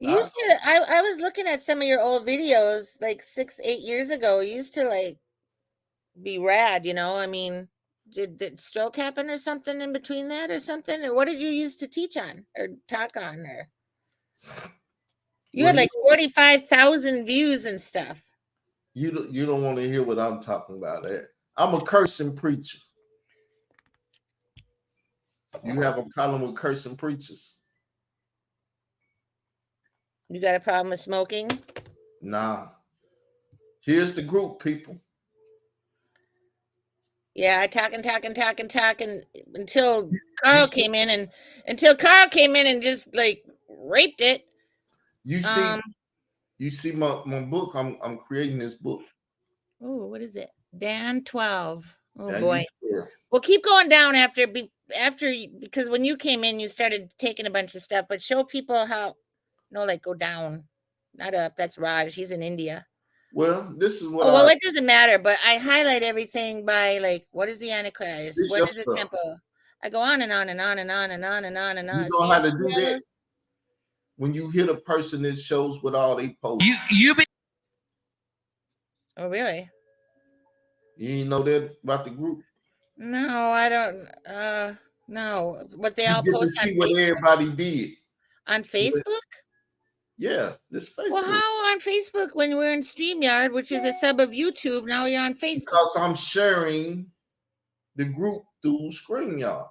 I was looking at some of your old videos like 6-8 years ago. You used to like be rad, you know. I mean, did stroke happen or something in between that or something? Or what did you used to teach on or talk on? Or you had like 45,000 views and stuff. You don't want to hear what I'm talking about. I'm a cursing preacher. You have a problem with cursing preachers? You got a problem with smoking? Nah. Here's the group, people. Yeah, I talking until Carl came in and just like raped it. You see my book. I'm creating this book. Oh, what is it? Dan 12. Oh Dan, boy. Well, keep going down after because when you came in, you started taking a bunch of stuff. But show people how. No, like go down, not up. That's Raj. He's in India. Well, this is what. Oh well, it doesn't matter. But I highlight everything by like, what is the Antichrist? What is the temple? I go on and on and on and on and on and on and on. You know how to do that? When you hit a person, it shows what all they post. Oh really? You ain't know that about the group? No, I don't. No, what they you all get post to see on what Facebook? Everybody did On Facebook. Yeah, this Facebook. Well, how on Facebook when we're in StreamYard, which is a sub of YouTube? Now you're on Facebook. Because I'm sharing the group through StreamYard.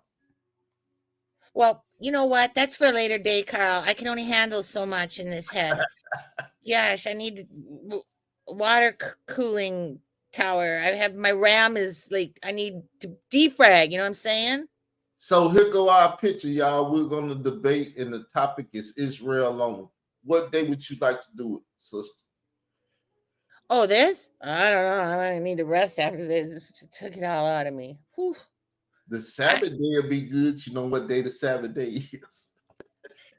Well, you know what? That's for a later day, Carl. I can only handle so much in this head. Gosh, I need water cooling tower. I have my RAM is like I need to defrag. You know what I'm saying? So here go our picture, y'all. We're going to debate, and the topic is Israel only. What day would you like to do it, sister? Oh, this? I don't know. I need to rest after this. It took it all out of me. Whew. The Sabbath day will be good. You know what day the Sabbath day is.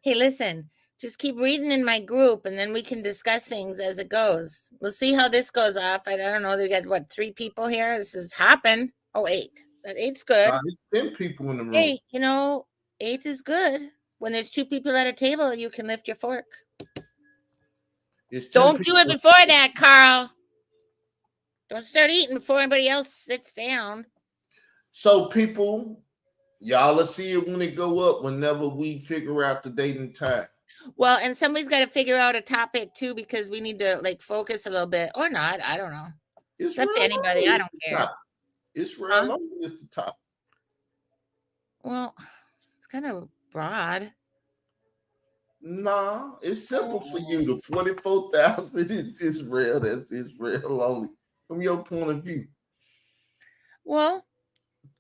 Hey, listen. Just keep reading in my group, and then we can discuss things as it goes. We'll see how this goes off. I don't know. They got, what, 3 people here? This is hopping. Oh, 8. That 8's good. It's 10 people in the room. Hey, 8 is good. When there's 2 people at a table, you can lift your fork. Don't do it before that, Carl. Don't start eating before anybody else sits down. So, people, y'all will see it when it go up whenever we figure out the date and time. Well, and somebody's got to figure out a topic too, because we need to like focus a little bit or not. I don't know. It's up to anybody. I don't care. Israel only is the top. Well, it's kind of broad. Nah, it's simple for you. The 44,000 is Israel. That's Israel only from your point of view. Well,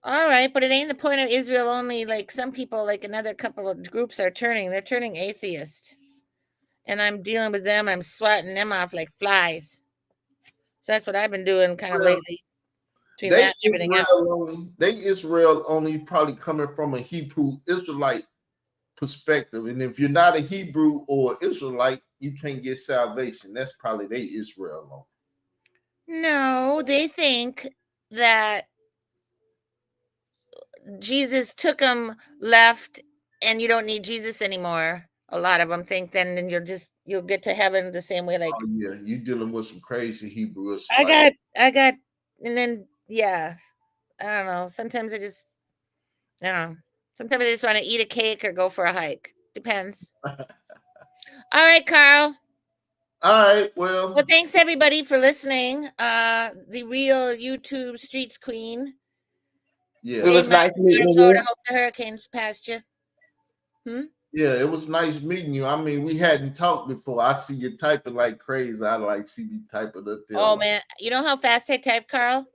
all right, but it ain't the point of Israel only. Like some people, like another couple of groups they're turning atheist. And I'm dealing with them. I'm swatting them off like flies. So that's what I've been doing kind of lately. They Israel only probably coming from a Hebrew Israelite perspective. And if you're not a Hebrew or Israelite, you can't get salvation. That's probably they Israel only. No, they think that Jesus took them, left, and you don't need Jesus anymore. A lot of them think then you'll get to heaven the same way. Like, oh yeah, you dealing with some crazy Hebrews. I got, and then yeah, I don't know. Sometimes I don't know. Sometimes I just want to eat a cake or go for a hike. Depends. All right, Carl. All right, well, thanks everybody for listening. The real YouTube streets queen. Yeah, it was nice meeting you. I hope the hurricanes passed you. Yeah, it was nice meeting you. I mean, we hadn't talked before. I see you typing like crazy. I like see you typing up there. Oh man, you know how fast I type, Carl?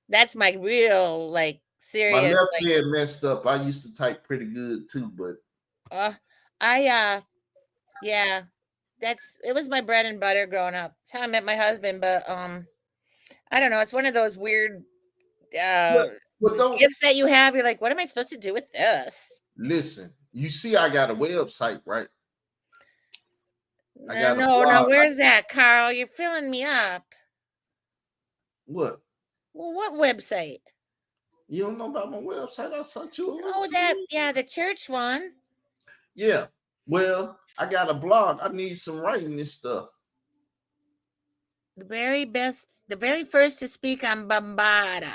That's my real serious. My left hand messed up. I used to type pretty good too, but yeah, it was my bread and butter growing up. That's how I met my husband. But I don't know. It's one of those weird gifts that you have. You're like, what am I supposed to do with this? Listen, you see, I got a website, right? No. Where's that, Carl? You're filling me up. What? Well, what website? You don't know about my website? I sent you a link. Oh, the church one. Yeah. Well, I got a blog. I need some writing and stuff. The very first to speak on Bombada.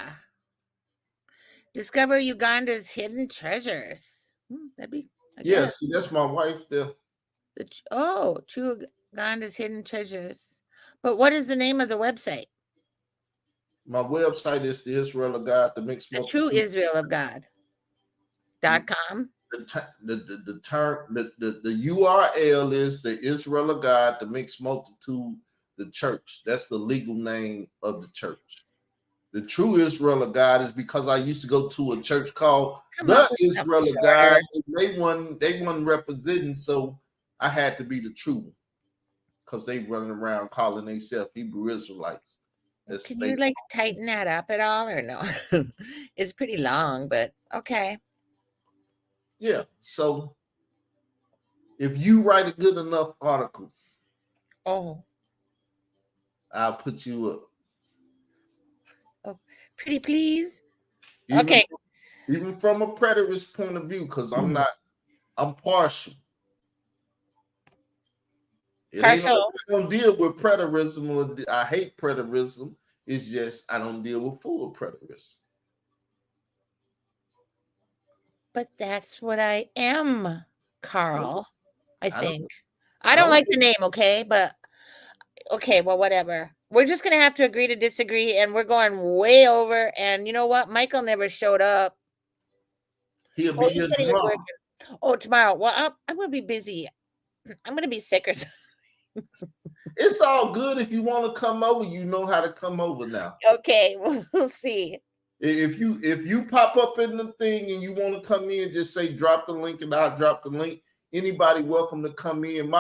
Discover Uganda's hidden treasures. That'd be Yeah, see, that's my wife there. True Uganda's hidden treasures. But what is the name of the website? My website is the Israel of God, the mixed The True multitude. Israel of God.com. The URL is the Israel of God, the mixed multitude, the church. That's the legal name of the church. The True Israel of God is because I used to go to a church called the Israel of God. And they won representing, so I had to be the true one because they running around calling themselves Hebrew Israelites. Can you like tighten that up at all or no? It's pretty long, but okay. Yeah. So if you write a good enough article, I'll put you up. Oh, pretty please. Even from a preterist point of view, because I'm partial. I don't deal with preterism. I hate preterism. It's just I don't deal with full preterism. But that's what I am, Carl. I think. I don't like the name, okay? But okay, well, whatever. We're just gonna have to agree to disagree, and we're going way over. And you know what? Michael never showed up. He'll be here tomorrow. Tomorrow. Well, I'm gonna be busy. I'm gonna be sick or something. It's all good. If you want to come over, you know how to come over now. Okay, we'll see. If you pop up in the thing and you want to come in, just say drop the link and I'll drop the link. Anybody welcome to come in.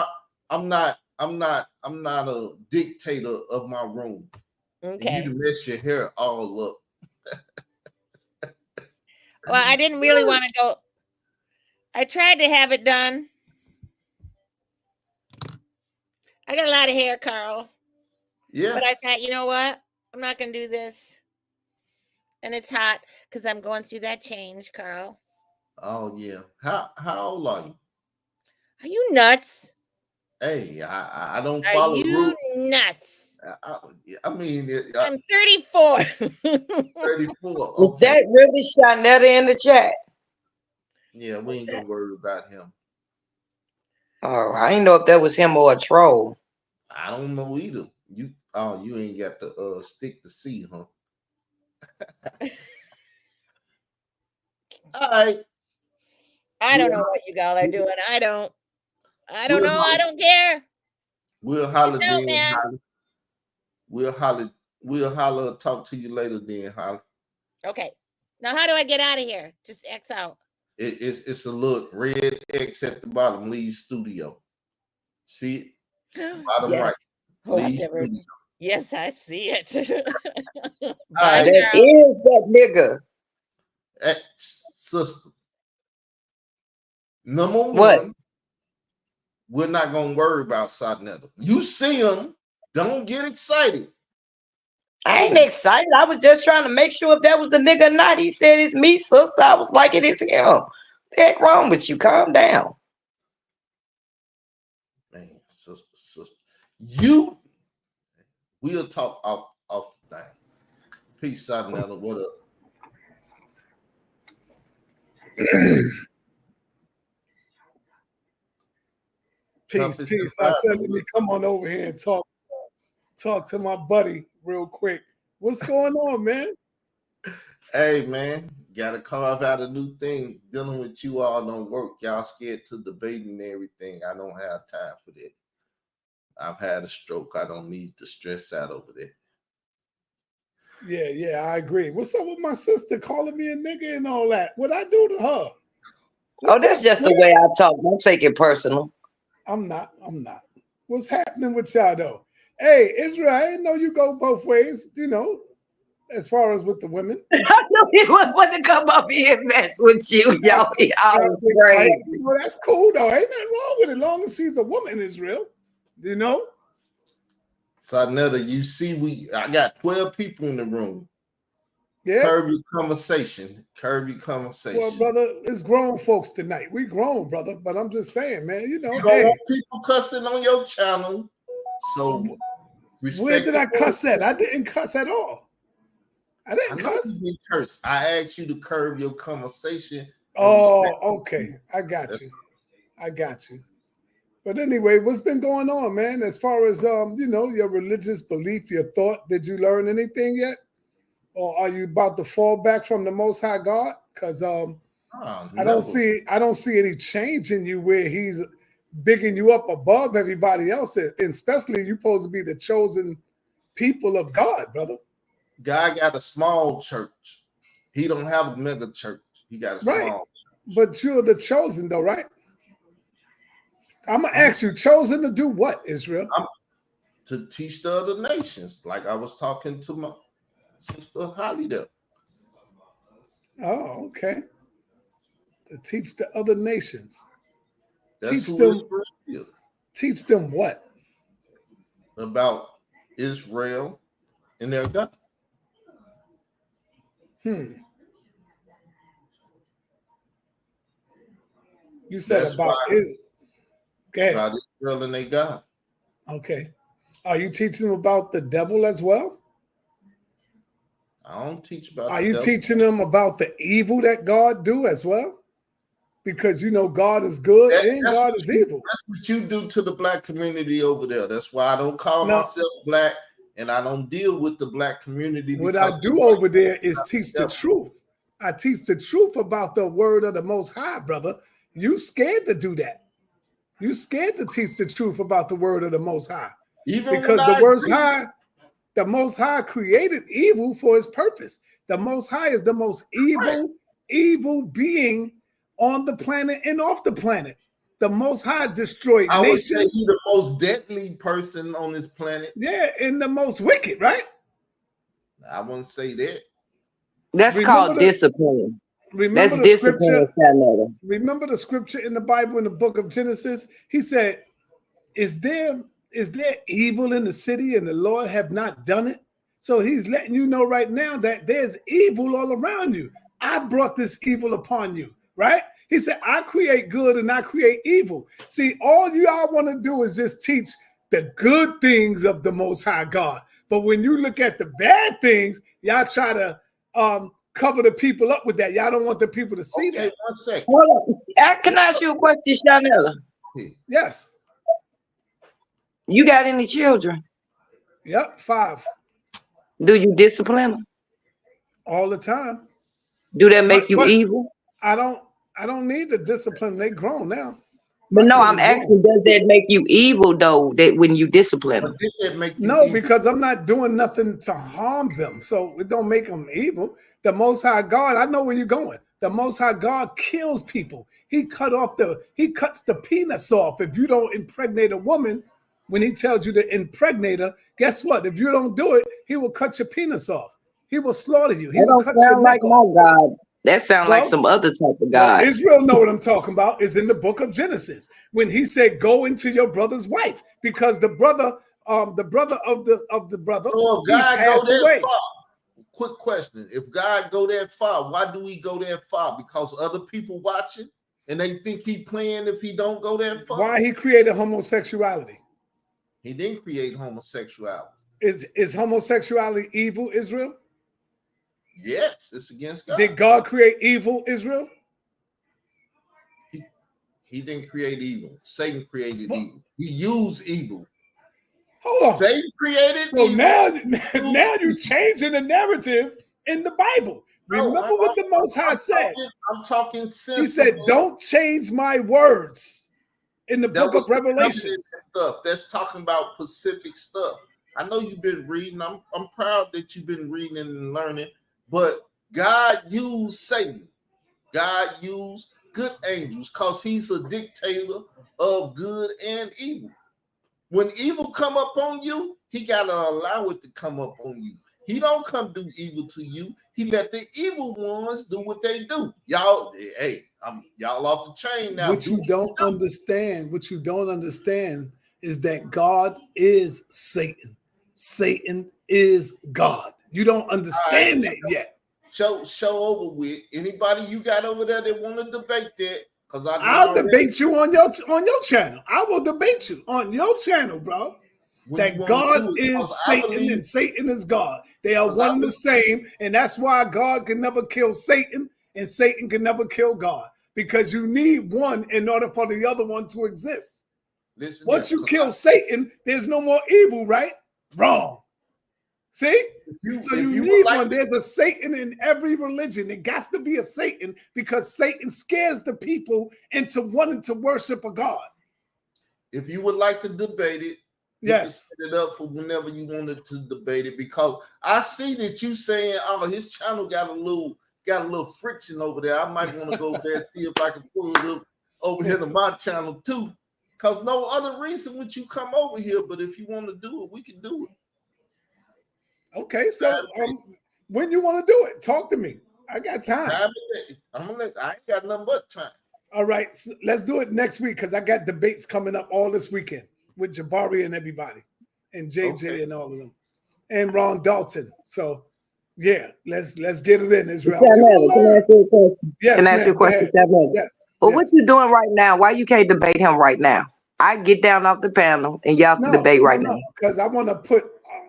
I'm not a dictator of my room. Okay. And you to mess your hair all up. Well, I didn't really want to go. I tried to have it done. I got a lot of hair, Carl. Yeah. But I thought, you know what? I'm not going to do this. And it's hot because I'm going through that change, Carl. Oh, yeah. How old are you? Are you nuts? Hey, I don't follow the rules. Are you nuts? I mean, I'm 34. 34. Okay. Is that really Shanetta in the chat? Yeah, we ain't gonna worry about him. Oh, I didn't know if that was him or a troll. I don't know either. You ain't got the stick to see, huh? All right. I don't know what you all are doing. I don't know. I don't care. We'll holler then. We'll holler. Talk to you later then, Holly. Okay. Now, how do I get out of here? Just X out. It's a little red X at the bottom. Leave studio. See it? Bottom right. Leave studio. Yes, I see it. That is that nigga. Sister. Number one. What? We're not gonna worry about Sadnetta. You see him, don't get excited. I ain't excited. I was just trying to make sure if that was the nigga or not. He said it's me, sister. I was like, it is him. What the heck wrong with you? Calm down. Man, sister. We'll talk off the thing. Peace, Sadnetta. What up? Peace. I said, let me come on over here and talk to my buddy real quick. What's going on, man? Hey, man, gotta carve out a new thing. Dealing with you all don't work. Y'all scared to debate and everything. I don't have time for that. I've had a stroke. I don't need to stress out over that. Yeah, I agree. What's up with my sister calling me a nigga and all that? What I do to her? That's just the way I talk. Don't take it personal. I'm not. What's happening with y'all though? Hey, Israel, I didn't know you go both ways, as far as with the women. I know he wouldn't want to come up here and mess with you, yo. Crazy. Well, that's cool though. Ain't nothing wrong with it, as long as she's a woman, Israel. Sadnetta, you see, I got 12 people in the room. Yeah. Curb your conversation. Well, brother, it's grown folks tonight. We grown, brother. But I'm just saying, man, you don't want people cussing on your channel. So where did I cuss at? I didn't cuss at all. I didn't I know cuss. you didn't curse. I asked you to curb your conversation. Oh, okay. I got you. I got you. But anyway, what's been going on, man? As far as your religious belief, your thought, did you learn anything yet? Or are you about to fall back from the Most High God? Because I don't see any change in you where he's bigging you up above everybody else, and especially you're supposed to be the chosen people of God, brother. God got a small church. He don't have a mega church. He got a small church. But you're the chosen, though, right? I'm gonna ask you, chosen to do what, Israel? To teach the other nations, like I was talking to my sister Holly there. Oh, okay. To teach the other nations. That's Teach who them. Israel is. Teach them what? About Israel and their God. You said That's about it. Okay. About Israel and their God. Okay. Are you teaching them about the devil as well? I don't teach about. Are you teaching them about the evil that God do as well? Because God is good and God is evil. That's what you do to the black community over there. That's why I don't call myself black, and I don't deal with the black community. What I do over there is teach the truth. I teach the truth about the word of the Most High, brother. You scared to do that. You scared to teach the truth about the word of the Most High. Because the Most High created evil for his purpose. The Most High is the most evil being on the planet and off the planet. The Most High destroyed nations. I would say he's the most deadly person on this planet. Yeah, and the most wicked, right? I wouldn't say that. That's called discipline. Remember the scripture. Remember the scripture in the Bible in the book of Genesis? He said, Is there evil in the city and the Lord have not done it? So he's letting you know right now that there's evil all around you. I brought this evil upon you, right? He said, I create good and I create evil. See, all y'all want to do is just teach the good things of the Most High God. But when you look at the bad things, y'all try to cover the people up with that. Y'all don't want the people to see that. 1 second. Hold on. Can I ask you a question, Shanella? Yes. You got any children? Yep, 5. Do you discipline them? All the time. Do that make you evil? I don't need the discipline. They grown now. But no, I'm asking, does that make you evil though? That when you discipline them? No, because I'm not doing nothing to harm them, so it don't make them evil. The Most High God, I know where you're going. The Most High God kills people. He cuts the penis off if you don't impregnate a woman. When he tells you to impregnate her, guess what? If you don't do it, he will cut your penis off. He will slaughter you. He will cut your neck off. My God. That sounds like some other type of God. Israel know what I'm talking about. Is in the book of Genesis when he said, "Go into your brother's wife," because the brother of the brother. So if God go that far, quick question: if God go that far, why do he go that far? Because other people watching and they think he playing. If he don't go that far, why he created homosexuality? He didn't create homosexuality. Is homosexuality evil, Israel? Yes, it's against God. Did God create evil, Israel? He didn't create evil. Satan created evil. He used evil. Hold on. Satan created evil. Now you're changing the narrative in the Bible. Remember what the Most High said. I'm talking sensible. He said, "Don't change my words." In the book of Revelation. Stuff that's talking about specific stuff. I know you've been reading. I'm proud that you've been reading and learning. But God used Satan. God used good angels because he's a dictator of good and evil. When evil come up on you, he got to allow it to come up on you. He don't come do evil to you. He let the evil ones do what they do. Y'all, y'all off the chain now. What you don't understand is that God is Satan. Satan is God. You don't understand that yet. Show over with. Anybody you got over there that want to debate that? Because I'll debate you on your channel. I will debate you on your channel, bro. that God is Satan and Satan is God. They are one and the same, and that's why God can never kill Satan and Satan can never kill God, because you need one in order for the other one to exist. Once you kill Satan, there's no more evil, right? Wrong. See? So you need one. There's a Satan in every religion. It got to be a Satan, because Satan scares the people into wanting to worship a God. If you would like to debate it, yes, set it up for whenever you wanted to debate it, because I see that you saying, "Oh, his channel got a little friction over there." I might want to go there and see if I can pull it up over here to my channel too. Because no other reason would you come over here, but if you want to do it, we can do it. Okay, so when you want to do it, talk to me. I got time. I ain't got nothing but time. All right, so let's do it next week, because I got debates coming up all this weekend with Jabari and everybody, and JJ and all of them, and Ron Dalton. So, yeah, let's get it in, Israel. Can I ask you a question? Yes, can I ask you a question? Yes. Well, what you doing right now? Why you can't debate him right now? I get down off the panel and y'all can debate right now. Because I want to put.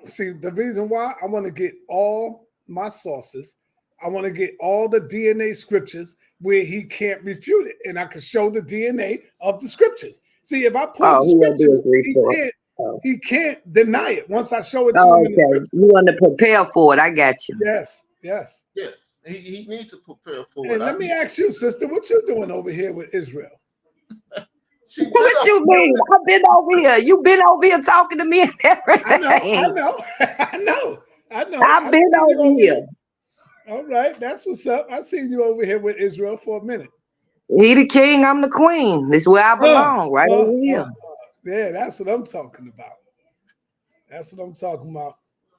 See, the reason why I want to get all my sources. I want to get all the DNA scriptures where he can't refute it, and I can show the DNA of the scriptures. See, if I pull the scriptures, he can't deny it once I show it to him. Okay, you want to prepare for it. I got you. Yes. He needs to prepare for it. And let me ask you, sister, what you doing over here with Israel? What you mean? I've been over here. You been over here talking to me and everything. I know. I've been over here. All right, that's what's up. I seen you over here with Israel for a minute. He the king, I'm the queen. This is where I belong, right over here. Yeah, that's what I'm talking about.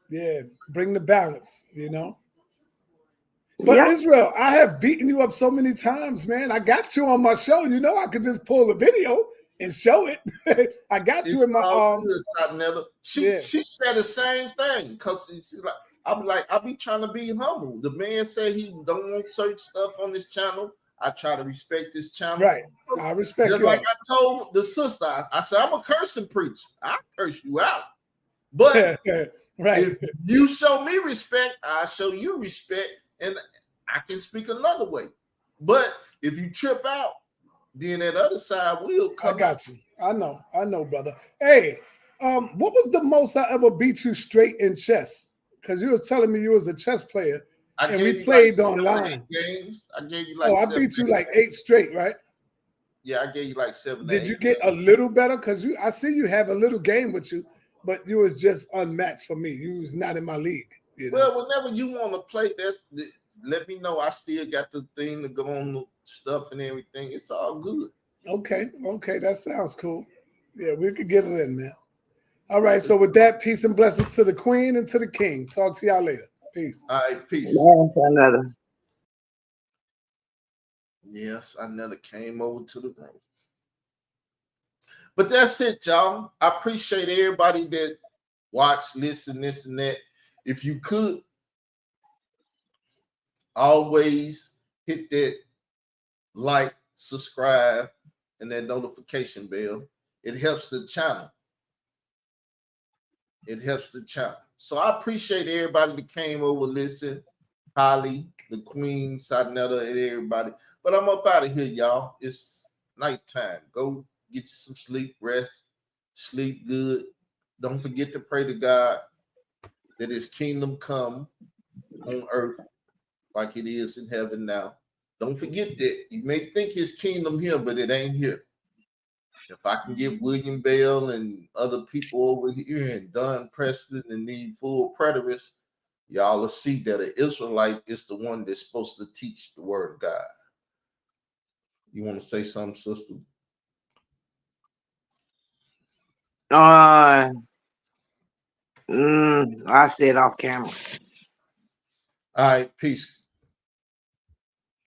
Yeah, bring the balance, But Israel, I have beaten you up so many times, man. I got you on my show. I could just pull a video and show it. I got you in my She said the same thing, because I be trying to be humble. The man said he don't want certain stuff on this channel. I try to respect this channel. Right. I respect just you. Like I told the sister, I said, I'm a cursing preacher. I curse you out. But right. If you show me respect, I show you respect, and I can speak another way. But if you trip out, then that other side will come. I got you. I know, brother. Hey, what was the most I ever beat you straight in chess? Because you was telling me you was a chess player, and we played online. Games. I gave you like. I beat you like 8 straight, right? Yeah, I gave you like 7. Did you get a little better? Because I see you have a little game with you, but you was just unmatched for me. You was not in my league. Well, whenever you want to play, let me know. I still got the thing to go on the stuff and everything. It's all good. Okay, that sounds cool. Yeah, we could get it in, man. All right, so with that, peace and blessings to the queen and to the king. Talk to y'all later. Peace. All right, peace. Yes, another came over to the room. But that's it, y'all. I appreciate everybody that watched, listen, this and that. If you could, always hit that like, subscribe, and that notification bell. It helps the channel. So I appreciate everybody that came over, listen. Holly, the queen, Sadnetta, and everybody. But I'm up out of here, y'all. It's nighttime. Go get you some sleep, rest, sleep good. Don't forget to pray to God that his kingdom come on earth like it is in heaven now. Don't forget that. You may think his kingdom here, but it ain't here. If I can get William Bell and other people over here and Don Preston and these full preterists, y'all will see that an Israelite is the one that's supposed to teach the word of God. You want to say something, sister? I said off camera. All right, peace.